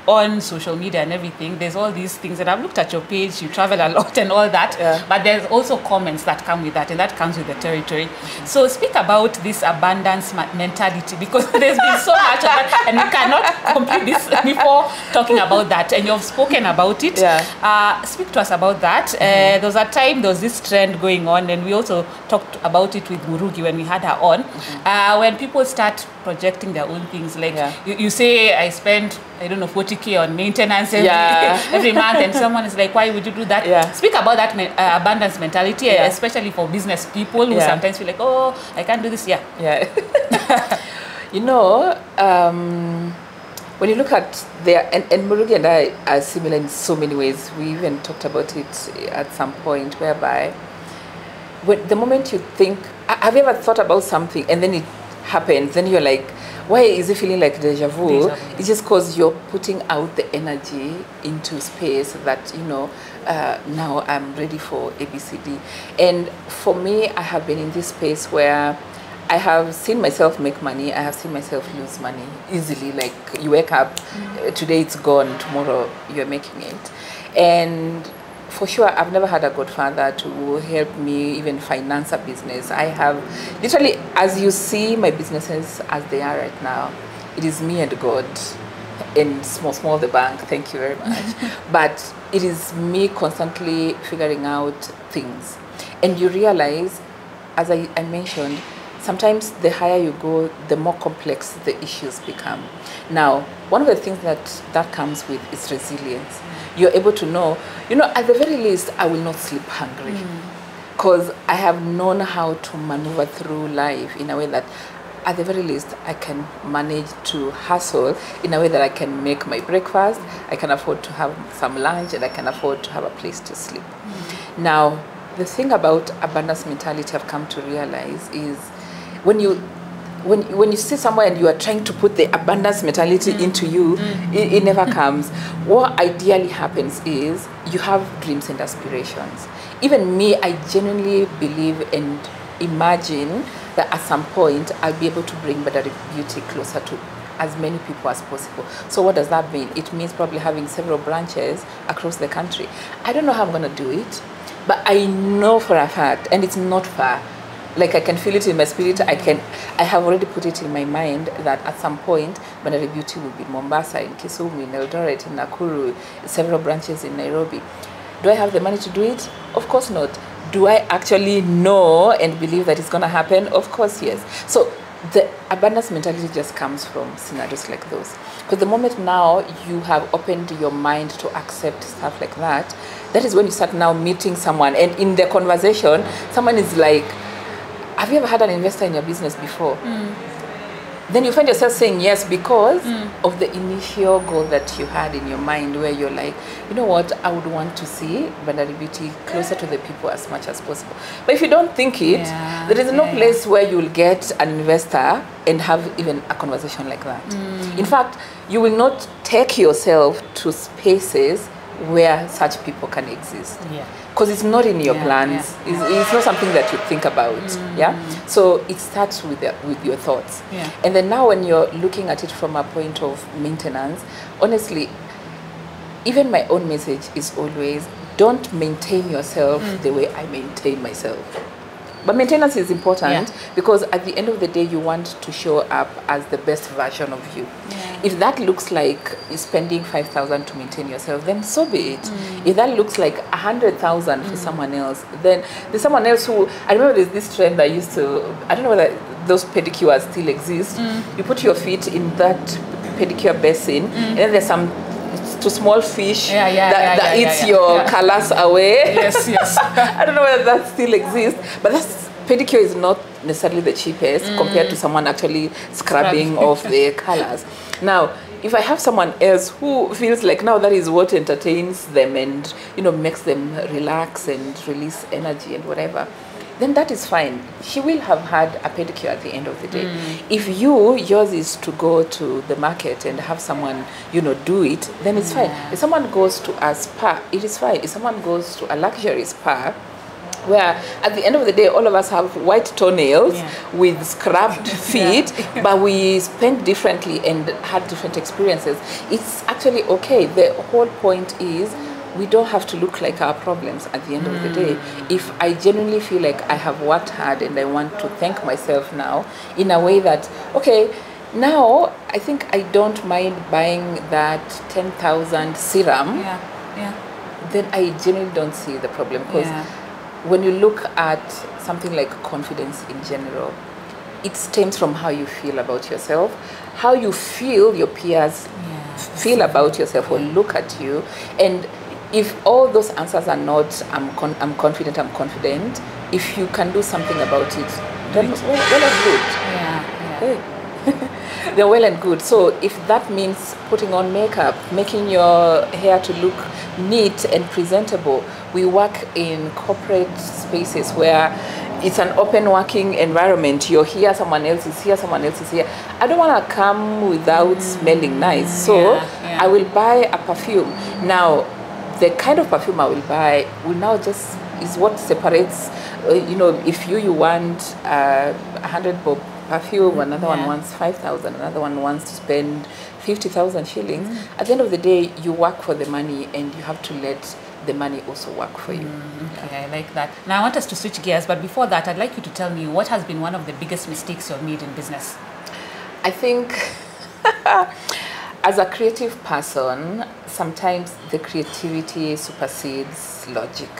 Speaker 1: on social media and everything, there's all these things, and I've looked at your page, you travel a lot and all that, but there's also comments that come with that, and that comes with the territory. So speak about this abundance mentality, because there's been so much of it, and you cannot complete this before talking about that, and you've spoken about it. Speak to us about that. There was a time, there was this trend going on, and we also talked about it with Murugi when we had her on, when people start projecting their own things, like you say, I spend, I don't know, 40K on maintenance every month, and someone is like, why would you do that? Speak about that abundance mentality, especially for business people who sometimes feel like, oh, I can't do this.
Speaker 2: You know, when you look at and Murugi and I are similar in so many ways. We even talked about it at some point, whereby when the moment you think, have you ever thought about something and then it happens, then you're like, why is it feeling like deja vu? It's just because you're putting out the energy into space that, you know, now I'm ready for ABCD. And for me, I have been in this space where I have seen myself make money. I have seen myself lose money easily. Like, you wake up, today it's gone, tomorrow you're making it. And for sure, I've never had a godfather to help me even finance a business. I have literally, as you see my businesses as they are right now, it is me and God, and small the bank, thank you very much. But it is me constantly figuring out things. And you realize, as I mentioned, sometimes the higher you go, the more complex the issues become. Now, one of the things that comes with is resilience. You're able to know, you know, at the very least, I will not sleep hungry, because I have known how to maneuver through life in a way that, at the very least, I can manage to hustle in a way that I can make my breakfast, I can afford to have some lunch, and I can afford to have a place to sleep. Now, the thing about abundance mentality I've come to realize is, when you sit somewhere and you are trying to put the abundance mentality into you, it never comes. What ideally happens is you have dreams and aspirations. Even me, I genuinely believe and imagine that at some point I'll be able to bring Bandari Beauty closer to as many people as possible. So what does that mean? It means probably having several branches across the country. I don't know how I'm going to do it, but I know for a fact, and it's not far, like I can feel it in my spirit, I have already put it in my mind that at some point, Bandari Beauty will be in Mombasa, in Kisumu, in Eldoret, in Nakuru, several branches in Nairobi. Do I have the money to do it? Of course not. Do I actually know and believe that it's going to happen? Of course, yes. So the abundance mentality just comes from scenarios like those. Because the moment now you have opened your mind to accept stuff like that, that is when you start now meeting someone. And in the conversation, someone is like, have you ever had an investor in your business before? Then you find yourself saying yes because of the initial goal that you had in your mind, where you're like, you know what, I would want to see Bandari Beauty closer to the people as much as possible. But if you don't think it, there is no place where you'll get an investor and have even a conversation like that. In fact, you will not take yourself to spaces where such people can exist, because it's not in your plans. It's not something that you think about. So it starts with your thoughts, and then now when you're looking at it from a point of maintenance, honestly, even my own message is always, don't maintain yourself the way I maintain myself. But maintenance is important because at the end of the day, you want to show up as the best version of you. If that looks like spending 5,000 to maintain yourself, then so be it. If that looks like 100,000 for someone else, then there's someone else who, I remember there's this trend I used to, I don't know whether those pedicures still exist. You put your feet in that pedicure basin, and then there's some small fish that eats your colors away. I don't know whether that still exists, but that's pedicure is not necessarily the cheapest compared to someone actually scrubbing off the colors. Now, if I have someone else who feels like now that is what entertains them and, you know, makes them relax and release energy and whatever, then that is fine. She will have had a pedicure at the end of the day. If yours is to go to the market and have someone, you know, do it, then it's fine. If someone goes to a spa, it is fine. If someone goes to a luxury spa, where at the end of the day, all of us have white toenails with scrubbed feet, but we spent differently and had different experiences. It's actually okay. The whole point is we don't have to look like our problems at the end of the day. If I genuinely feel like I have worked hard and I want to thank myself now in a way that, okay, now I think I don't mind buying that 10,000 serum, then I genuinely don't see the problem. Because when you look at something like confidence in general, it stems from how you feel about yourself, how you feel your peers feel about yourself or look at you. And if all those answers are not, I'm confident, if you can do something about it, then well and good. They're well and good. So if that means putting on makeup, making your hair to look neat and presentable, we work in corporate spaces where it's an open working environment. You're here, someone else is here, someone else is here. I don't want to come without smelling nice. So I will buy a perfume. Now, the kind of perfume I will buy will now just is what separates, if you want 100 bob perfume, another one wants 5,000, another one wants to spend 50,000 shillings. At the end of the day, you work for the money and you have to let the money also work for you.
Speaker 1: Okay, I like that. Now I want us to switch gears, but before that, I'd like you to tell me what has been one of the biggest mistakes you've made in business.
Speaker 2: I think as a creative person, sometimes the creativity supersedes logic.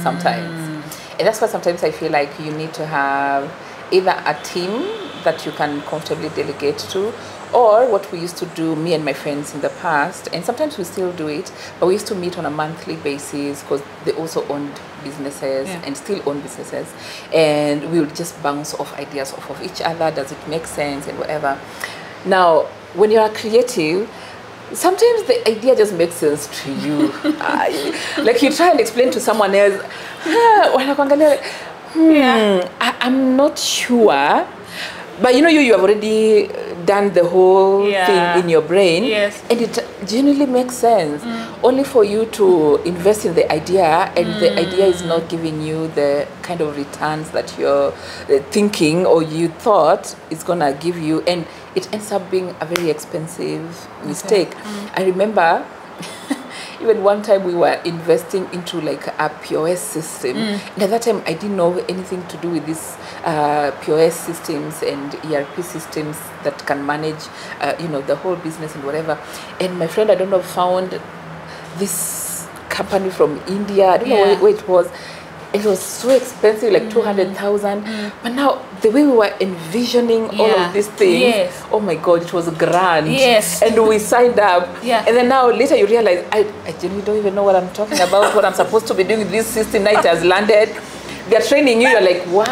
Speaker 2: Sometimes. And that's why sometimes I feel like you need to have either a team that you can comfortably delegate to, or what we used to do, me and my friends in the past, and sometimes we still do it, but we used to meet on a monthly basis because they also owned businesses and still own businesses, and we would just bounce off ideas off of each other. Does it make sense and whatever. Now, when you're a creative, sometimes the idea just makes sense to you. Like you try and explain to someone else, I'm not sure, but you have already done the whole thing in your brain, and it genuinely makes sense. Only for you to invest in the idea, and the idea is not giving you the kind of returns that you're thinking or you thought it's gonna give you, and it ends up being a very expensive mistake. I remember even one time we were investing into like a POS system. And at that time I didn't know anything to do with these POS systems and ERP systems that can manage the whole business and whatever. And my friend, I don't know, found this company from India. I don't know where it was. It was so expensive, like 200,000. But now the way we were envisioning all of these things, oh my God, it was grand. And we signed up. And then now later you realize, I genuinely don't even know what I'm talking about, what I'm supposed to be doing with this system. Now it has landed. They're training you. You're like, what?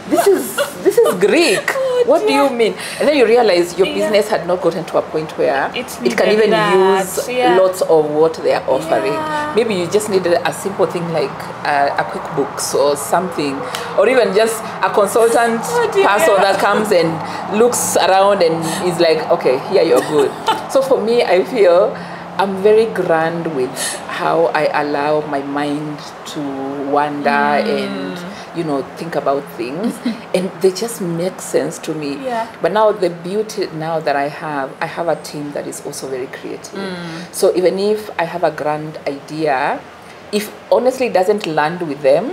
Speaker 2: This is Greek. What do you mean? And then you realize your business had not gotten to a point where it can even use lots of what they are offering. Maybe you just needed a simple thing like a QuickBooks or something, or even just a consultant person that comes and looks around and is like, okay, here you're good. So for me, I feel I'm very grand with how I allow my mind to wander and think about things, and they just make sense to me. But now the beauty now that I have a team that is also very creative. So even if I have a grand idea, if honestly it doesn't land with them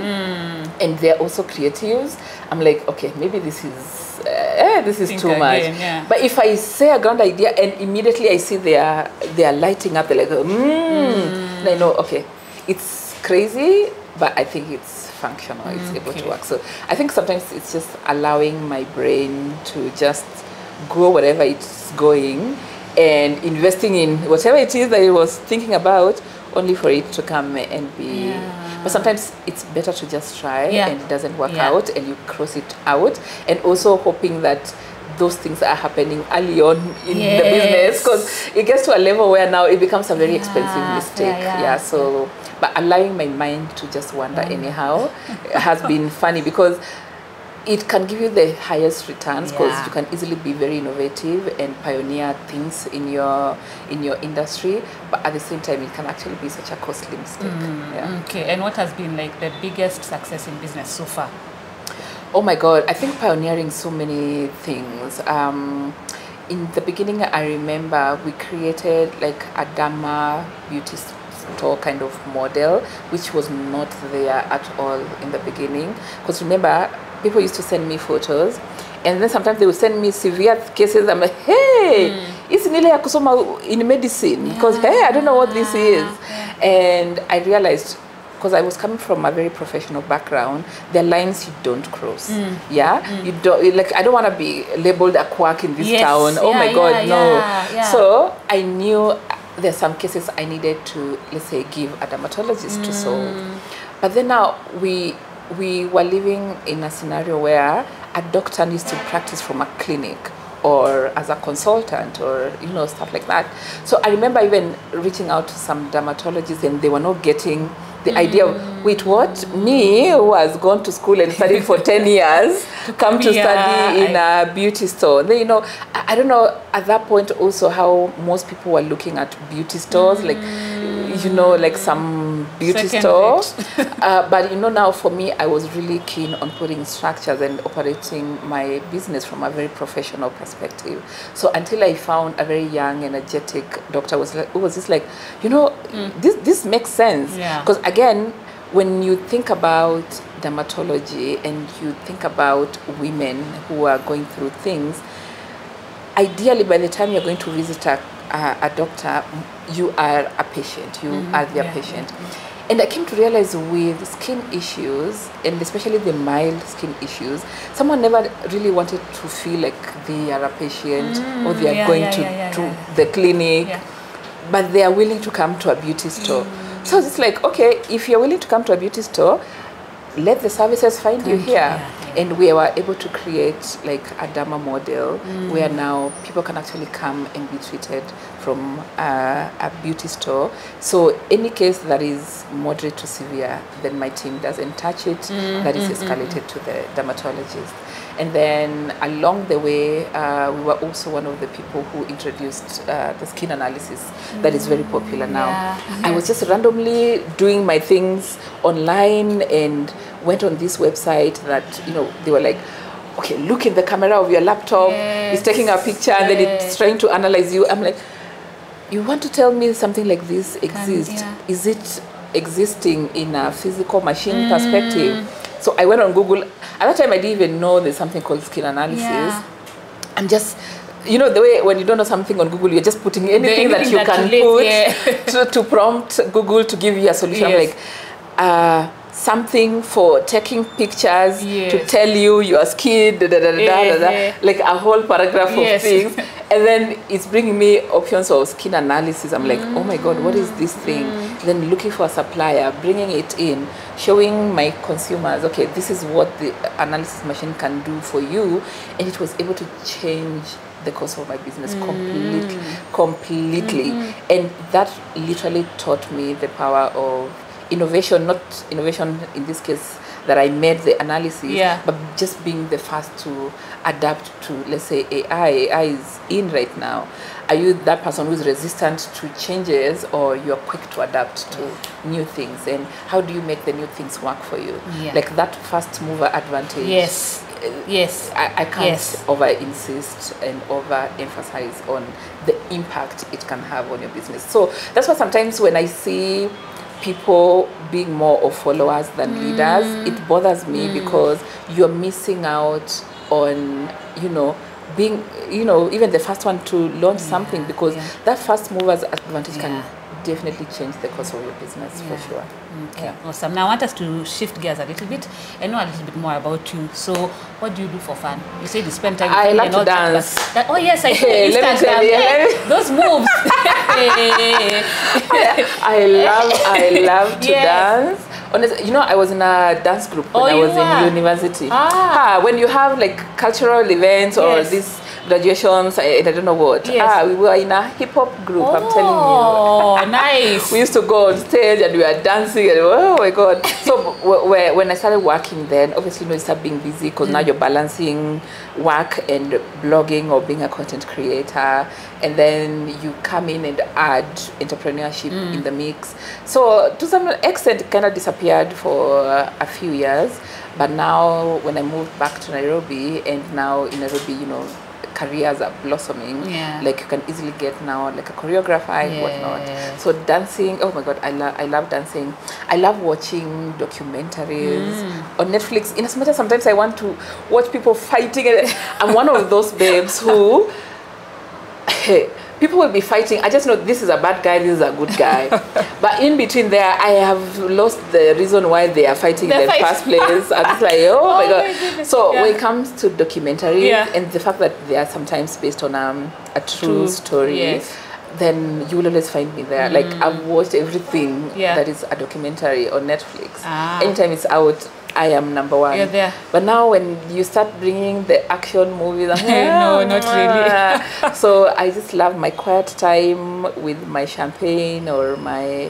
Speaker 2: and they're also creatives, I'm like, okay, maybe this is too much. But if I say a grand idea and immediately I see they are lighting up, they're like, and I know, okay, it's crazy, but I think it's functional, it's able to work. So I think sometimes it's just allowing my brain to just go wherever it's going and investing in whatever it is that it was thinking about, only for it to come and be. But sometimes it's better to just try and it doesn't work out and you cross it out, and also hoping that those things are happening early on in the business, because it gets to a level where now it becomes a very expensive mistake. So but allowing my mind to just wander anyhow has been funny, because it can give you the highest returns because
Speaker 1: Yeah.
Speaker 2: you can easily be very innovative and pioneer things in your industry, but at the same time it can actually be such a costly mistake. Yeah.
Speaker 1: Okay, and what has been like the biggest success in business so far?
Speaker 2: Oh my God, I think pioneering so many things. In the beginning, I remember we created like a Dama beauty store kind of model, which was not there at all in the beginning. Because remember, people used to send me photos, and then sometimes they would send me severe cases. I'm like, hey, it's nearly a kusoma in medicine, because hey, I don't know what this is. And I realized, because I was coming from a very professional background, there are lines you don't cross. You don't, like, I don't want to be labeled a quack in this town. Oh my God, no. So I knew there's some cases I needed to, let's say, give a dermatologist to solve. But then now we were living in a scenario where a doctor needs to practice from a clinic or as a consultant, or stuff like that. So I remember even reaching out to some dermatologists, and they were not getting the idea of, wait, what? Me, who has gone to school and studied for 10 years, come to study in a beauty store. Then, I don't know, at that point also how most people were looking at beauty stores, like, like some beauty store. But, now for me, I was really keen on putting structures and operating my business from a very professional perspective. So until I found a very young, energetic doctor who was just like, this makes sense. Because again, when you think about dermatology and you think about women who are going through things, ideally by the time you're going to visit a doctor, you are a patient, you are their patient. And I came to realize with skin issues, and especially the mild skin issues, someone never really wanted to feel like they are a patient or they are going to the clinic, but they are willing to come to a beauty store. So it's like, okay, if you're willing to come to a beauty store, let the services find you here. And we were able to create like a Dama model where now people can actually come and be treated from a beauty store. So any case that is moderate to severe, then my team doesn't touch it. That is escalated to the dermatologist. And then along the way, we were also one of the people who introduced the skin analysis that is very popular now. I was just randomly doing my things online and went on this website that, they were like, okay, look in the camera of your laptop, it's taking a picture and then it's trying to analyze you. I'm like, you want to tell me something like this exists? Is it existing in a physical machine perspective? So I went on Google. At that time, I didn't even know there's something called skin analysis. I'm just, the way when you don't know something on Google, you're just putting anything that you can put to prompt Google to give you a solution. I'm like, something for taking pictures to tell you your skin, like a whole paragraph of things. And then it's bringing me options of skin analysis. I'm like, oh my God, what is this thing? Then looking for a supplier, bringing it in, showing my consumers, okay, this is what the analysis machine can do for you. And it was able to change the course of my business completely. And that literally taught me the power of innovation, not innovation in this case that I made the analysis, but just being the first to adapt to, let's say, AI. AI is in right now. Are you that person who's resistant to changes, or you're quick to adapt to new things? And how do you make the new things work for you? Like that first mover advantage. I can't over insist and over emphasize on the impact it can have on your business. So that's why sometimes when I see people being more of followers than leaders, it bothers me because you're missing out on, being, even the first one to launch something, because that first mover's advantage can definitely change the course of your business for sure.
Speaker 1: Okay, awesome. Now I want us to shift gears a little bit and know a little bit more about you. So what do you do for fun? You say you spend time with
Speaker 2: I love
Speaker 1: and
Speaker 2: to
Speaker 1: all
Speaker 2: dance.
Speaker 1: That, oh yes, I see.
Speaker 2: Let me tell you.
Speaker 1: Those moves.
Speaker 2: I love to dance. Honestly, I was in a dance group when I was in university. When you have like cultural events or these graduations, and I don't know what.
Speaker 1: Yes.
Speaker 2: We were in a hip hop group. I'm telling you.
Speaker 1: Oh, nice.
Speaker 2: We used to go on stage and we were dancing, and oh my god. So when I started working, then obviously you start being busy because now you're balancing work and blogging or being a content creator, and then you come in and add entrepreneurship in the mix. So to some extent it kind of disappeared for a few years, but now when I moved back to Nairobi, and now in Nairobi, you know, careers are blossoming. Like you can easily get now like a choreographer and whatnot. So dancing, oh my god, I love dancing. I love watching documentaries on Netflix. In as much as sometimes I want to watch people fighting, I'm one of those babes who people will be fighting. I just know this is a bad guy, this is a good guy. But in between there, I have lost the reason why they are fighting in the first place. I'm just like, oh my god. So when it comes to documentaries and the fact that they are sometimes based on a true story, then you will always find me there. Like I've watched everything that is a documentary on Netflix. Anytime it's out, I am number one.
Speaker 1: You're there.
Speaker 2: But now when you start bringing the action movies, I'm like,
Speaker 1: no, not really.
Speaker 2: So I just love my quiet time with my champagne or my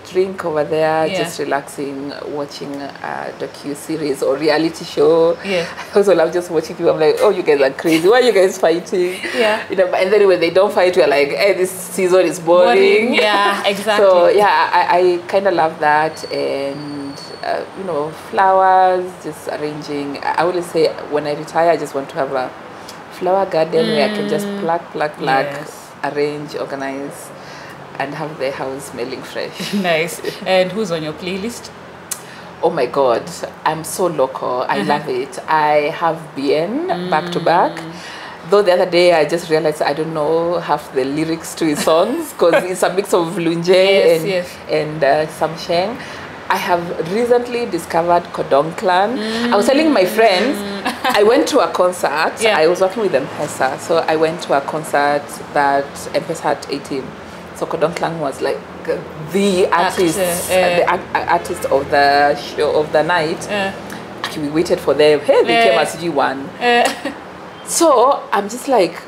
Speaker 2: drink over there, just relaxing, watching a docu-series or reality show. I also love just watching people. I'm like, oh, you guys are crazy. Why are you guys fighting? You know, and then when they don't fight, we're like, hey, this season is boring.
Speaker 1: Yeah, exactly.
Speaker 2: So yeah, I kind of love that. And you know, flowers, just arranging. I always say when I retire, I just want to have a flower garden where I can just pluck, arrange, organize, and have the house smelling fresh.
Speaker 1: Nice. And who's on your playlist?
Speaker 2: Oh my god, I'm so local. I love it. I have Bien back to back. Though the other day I just realized I don't know half the lyrics to his songs because it's a mix of Lunje and Samsheng. I have recently discovered Kodong Clan. I was telling my friends, I went to a concert. I was working with M-Pesa. So I went to a concert that M-Pesa had 18. So Kodong Clan was like the artist, artist of the show, of the night. We waited for them. Hey, they came as G1. So I'm just like,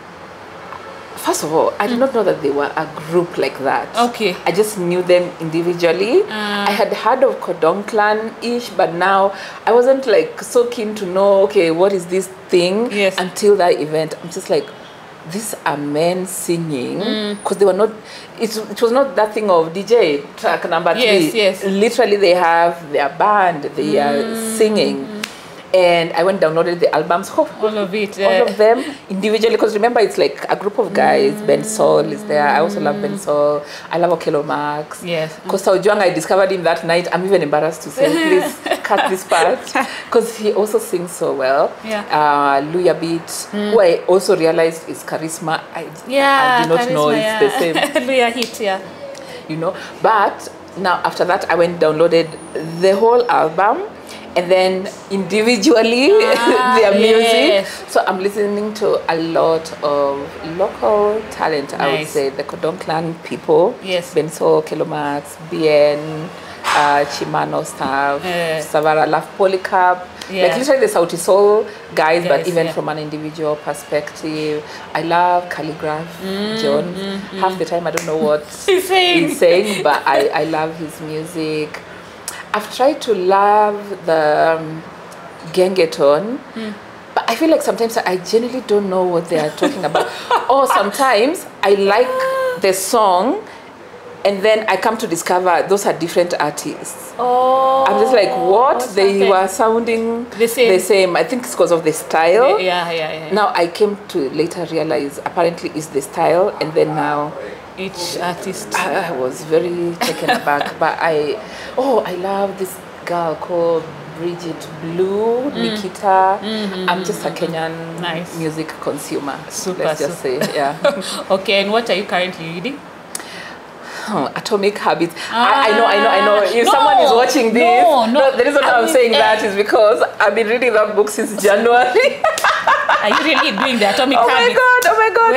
Speaker 2: first of all, I did not know that they were a group like that. I just knew them individually. I had heard of Kodong Clan-ish, but now I wasn't like so keen to know, okay, what is this thing until that event. I'm just like, these are men singing because they were not, it was not that thing of DJ track number 3. Literally they have their band, they are singing. And I went downloaded the albums, all of it, all of them individually. Because remember, it's like a group of guys. Ben Sol is there. I also love Ben Sol. I love Okelo Max. Because Juang, I discovered him that night. I'm even embarrassed to say, please cut this part, because he also sings so well. Luya Beat, who I also realized is charisma. I did not know it's the same.
Speaker 1: Luya Hit,
Speaker 2: you know. But now after that, I went downloaded the whole album. And then individually their music. So I'm listening to a lot of local talent. I would say the Kodong Clan people. Benso, Kelomax, Bien, Chimano staff, Savara, Love Polycarp. Like literally the Sauti Soul guys, but even from an individual perspective. I love Calligraph John. Half the time I don't know what he's saying, but I love his music. I've tried to love the Gengeton, but I feel like sometimes I genuinely don't know what they are talking about. Or sometimes I like the song, and then I come to discover those are different artists. I'm just like, what? They were sounding the same. I think it's because of the style. Now I came to later realize apparently it's the style, and then now
Speaker 1: each artist.
Speaker 2: I was very taken aback, but I love this girl called Bridget Blue, Nikita. I'm just a Kenyan music consumer. Let's just say,
Speaker 1: Okay, and what are you currently reading?
Speaker 2: Atomic Habits. I know. If someone is watching this, the reason I'm saying that is because I've been reading that book since January.
Speaker 1: Are you really doing the Atomic Habits?
Speaker 2: Oh my god.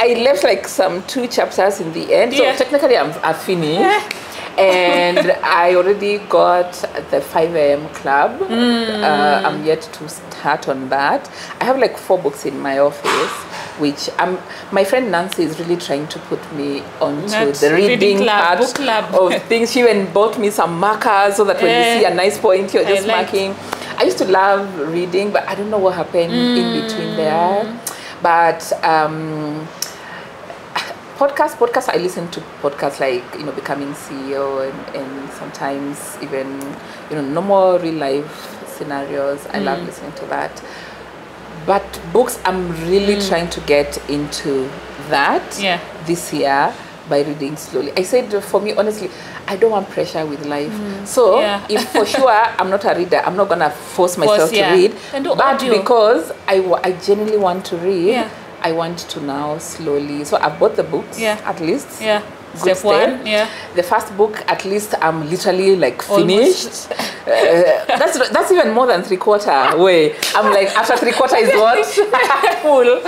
Speaker 2: I left like some 2 chapters in the end. So technically I've finished. And I already got the 5 a.m. club. I'm yet to start on that. I have like 4 books in my office, which my friend Nancy is really trying to put me onto the reading club,
Speaker 1: book club
Speaker 2: of things. She even bought me some markers so that when you see a nice point, you're just marking. I used to love reading, but I don't know what happened in between there. But podcasts, I listen to podcasts like, Becoming CEO and sometimes even, no more real life scenarios. I love listening to that. But books, I'm really trying to get into that this year by reading slowly. I said, for me, honestly, I don't want pressure with life. So if for sure I'm not a reader, I'm not going to force myself to read. But because I genuinely want to read, I want to now slowly. So I've bought the books at least.
Speaker 1: Step 1.
Speaker 2: The first book, at least I'm literally like finished. That's even more than 3/4 way. I'm like, after 3/4 is what? Full.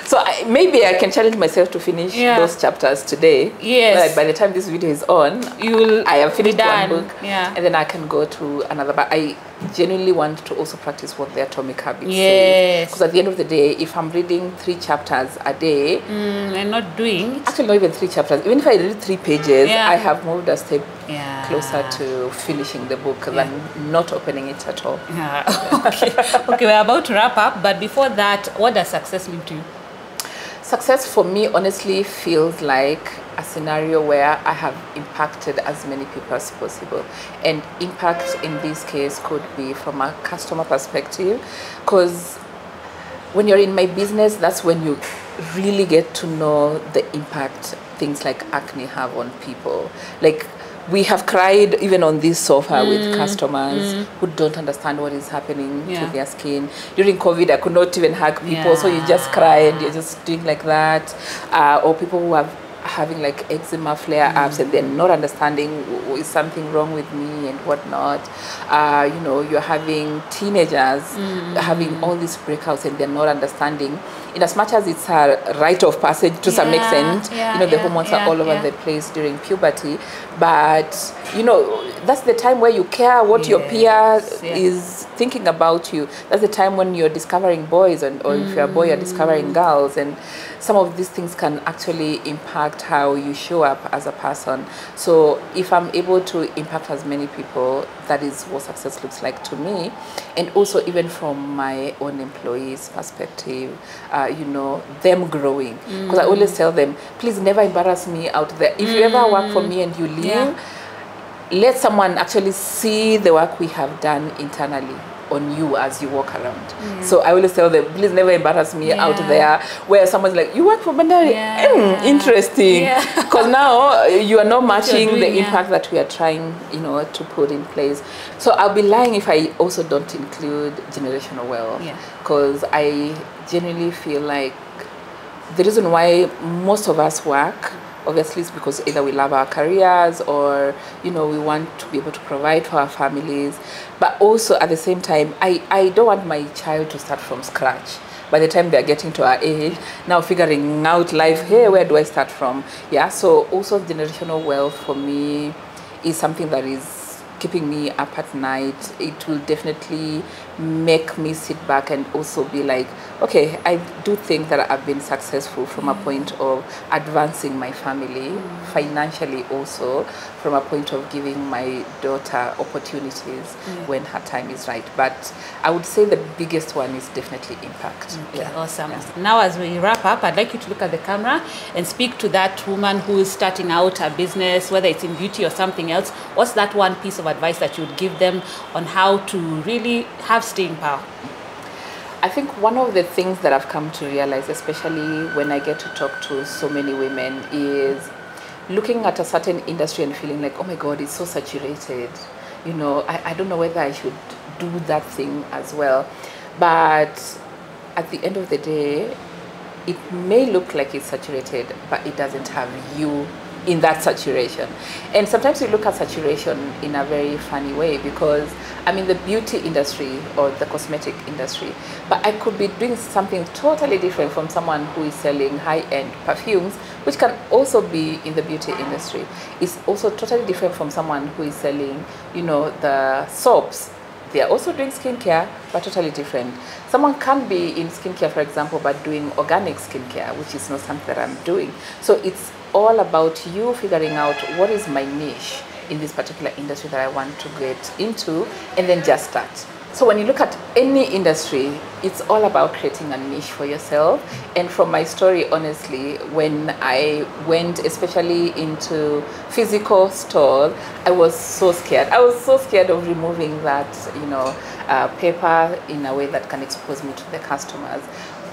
Speaker 2: So maybe I can challenge myself to finish those chapters today. Yes. By the time this video is on, I have finished one book. And then I can go to another. But I genuinely want to also practice what the Atomic Habits says. Because at the end of the day, if I'm reading 3 chapters a day,
Speaker 1: and not doing it.
Speaker 2: Actually, not even 3 chapters. Even if I read 3 pages, I have moved a step closer to finishing the book than not opening it at all.
Speaker 1: Okay, we're about to wrap up, but before that, what does success mean to you?
Speaker 2: Success for me honestly feels like a scenario where I have impacted as many people as possible. And impact in this case could be from a customer perspective, because when you're in my business, that's when you really get to know the impact things like acne have on people. Like, we have cried even on this sofa with customers who don't understand what is happening to their skin. During COVID, I could not even hug people, so you just cry and you're just doing like that. Or people who are having like eczema flare-ups and they're not understanding is something wrong with me and whatnot. You're having teenagers having all these breakouts and they're not understanding. In as much as it's a rite of passage to some extent, the hormones are all over the place during puberty, but that's the time where you care what your peer is thinking about you. That's the time when you're discovering boys, or if you're a boy, you're discovering girls, and some of these things can actually impact how you show up as a person. So if I'm able to impact as many people, that is what success looks like to me. And also even from my own employees' perspective, them growing. Because I always tell them, please never embarrass me out there. If you ever work for me and you leave, let someone actually see the work we have done internally on you as you walk around. So I always tell them, please never embarrass me out there where someone's like, you work for Bandari? Interesting. Because now you are not matching the impact that we are trying, to put in place. So I'll be lying if I also don't include generational wealth. Because I genuinely feel like the reason why most of us work, obviously, it's because either we love our careers or, we want to be able to provide for our families. But also at the same time, I don't want my child to start from scratch. By the time they're getting to our age, now figuring out life, hey, where do I start from? So also generational wealth for me is something that is keeping me up at night. It will definitely make me sit back and also be like, okay, I do think that I've been successful from a point of advancing my family, financially also, from a point of giving my daughter opportunities when her time is right. But I would say the biggest one is definitely impact.
Speaker 1: Awesome. Now as we wrap up, I'd like you to look at the camera and speak to that woman who is starting out a business, whether it's in beauty or something else. What's that one piece of advice that you would give them on how to really have staying power?
Speaker 2: I think one of the things that I've come to realize, especially when I get to talk to so many women, is looking at a certain industry and feeling like, oh my God, it's so saturated. I don't know whether I should do that thing as well. But at the end of the day, it may look like it's saturated, but it doesn't have you in that saturation. And sometimes we look at saturation in a very funny way, because I'm in the beauty industry or the cosmetic industry, but I could be doing something totally different from someone who is selling high-end perfumes, which can also be in the beauty industry. It's also totally different from someone who is selling, you know, the soaps. They are also doing skincare, but totally different. Someone can be in skincare, for example, but doing organic skincare, which is not something that I'm doing. So it's all about you figuring out what is my niche in this particular industry that I want to get into, and then just start. So when you look at any industry, it's all about creating a niche for yourself. And from my story, honestly, when I went especially into physical stores, I was so scared. I was so scared of removing that, you know, paper in a way that can expose me to the customers.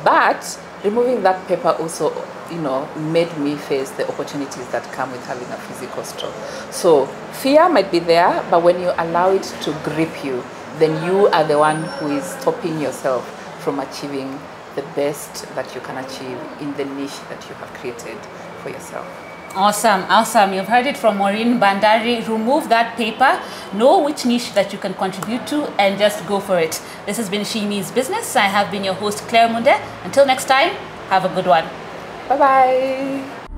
Speaker 2: But removing that paper also, you know, made me face the opportunities that come with having a physical store. So fear might be there, but when you allow it to grip you, then you are the one who is stopping yourself from achieving the best that you can achieve in the niche that you have created for yourself.
Speaker 1: Awesome, awesome. You've heard it from Maureen Bandari. Remove that paper, know which niche that you can contribute to, and just go for it. This has been She Means Business. I have been your host, Claire Munde. Until next time, have a good one.
Speaker 2: Bye-bye.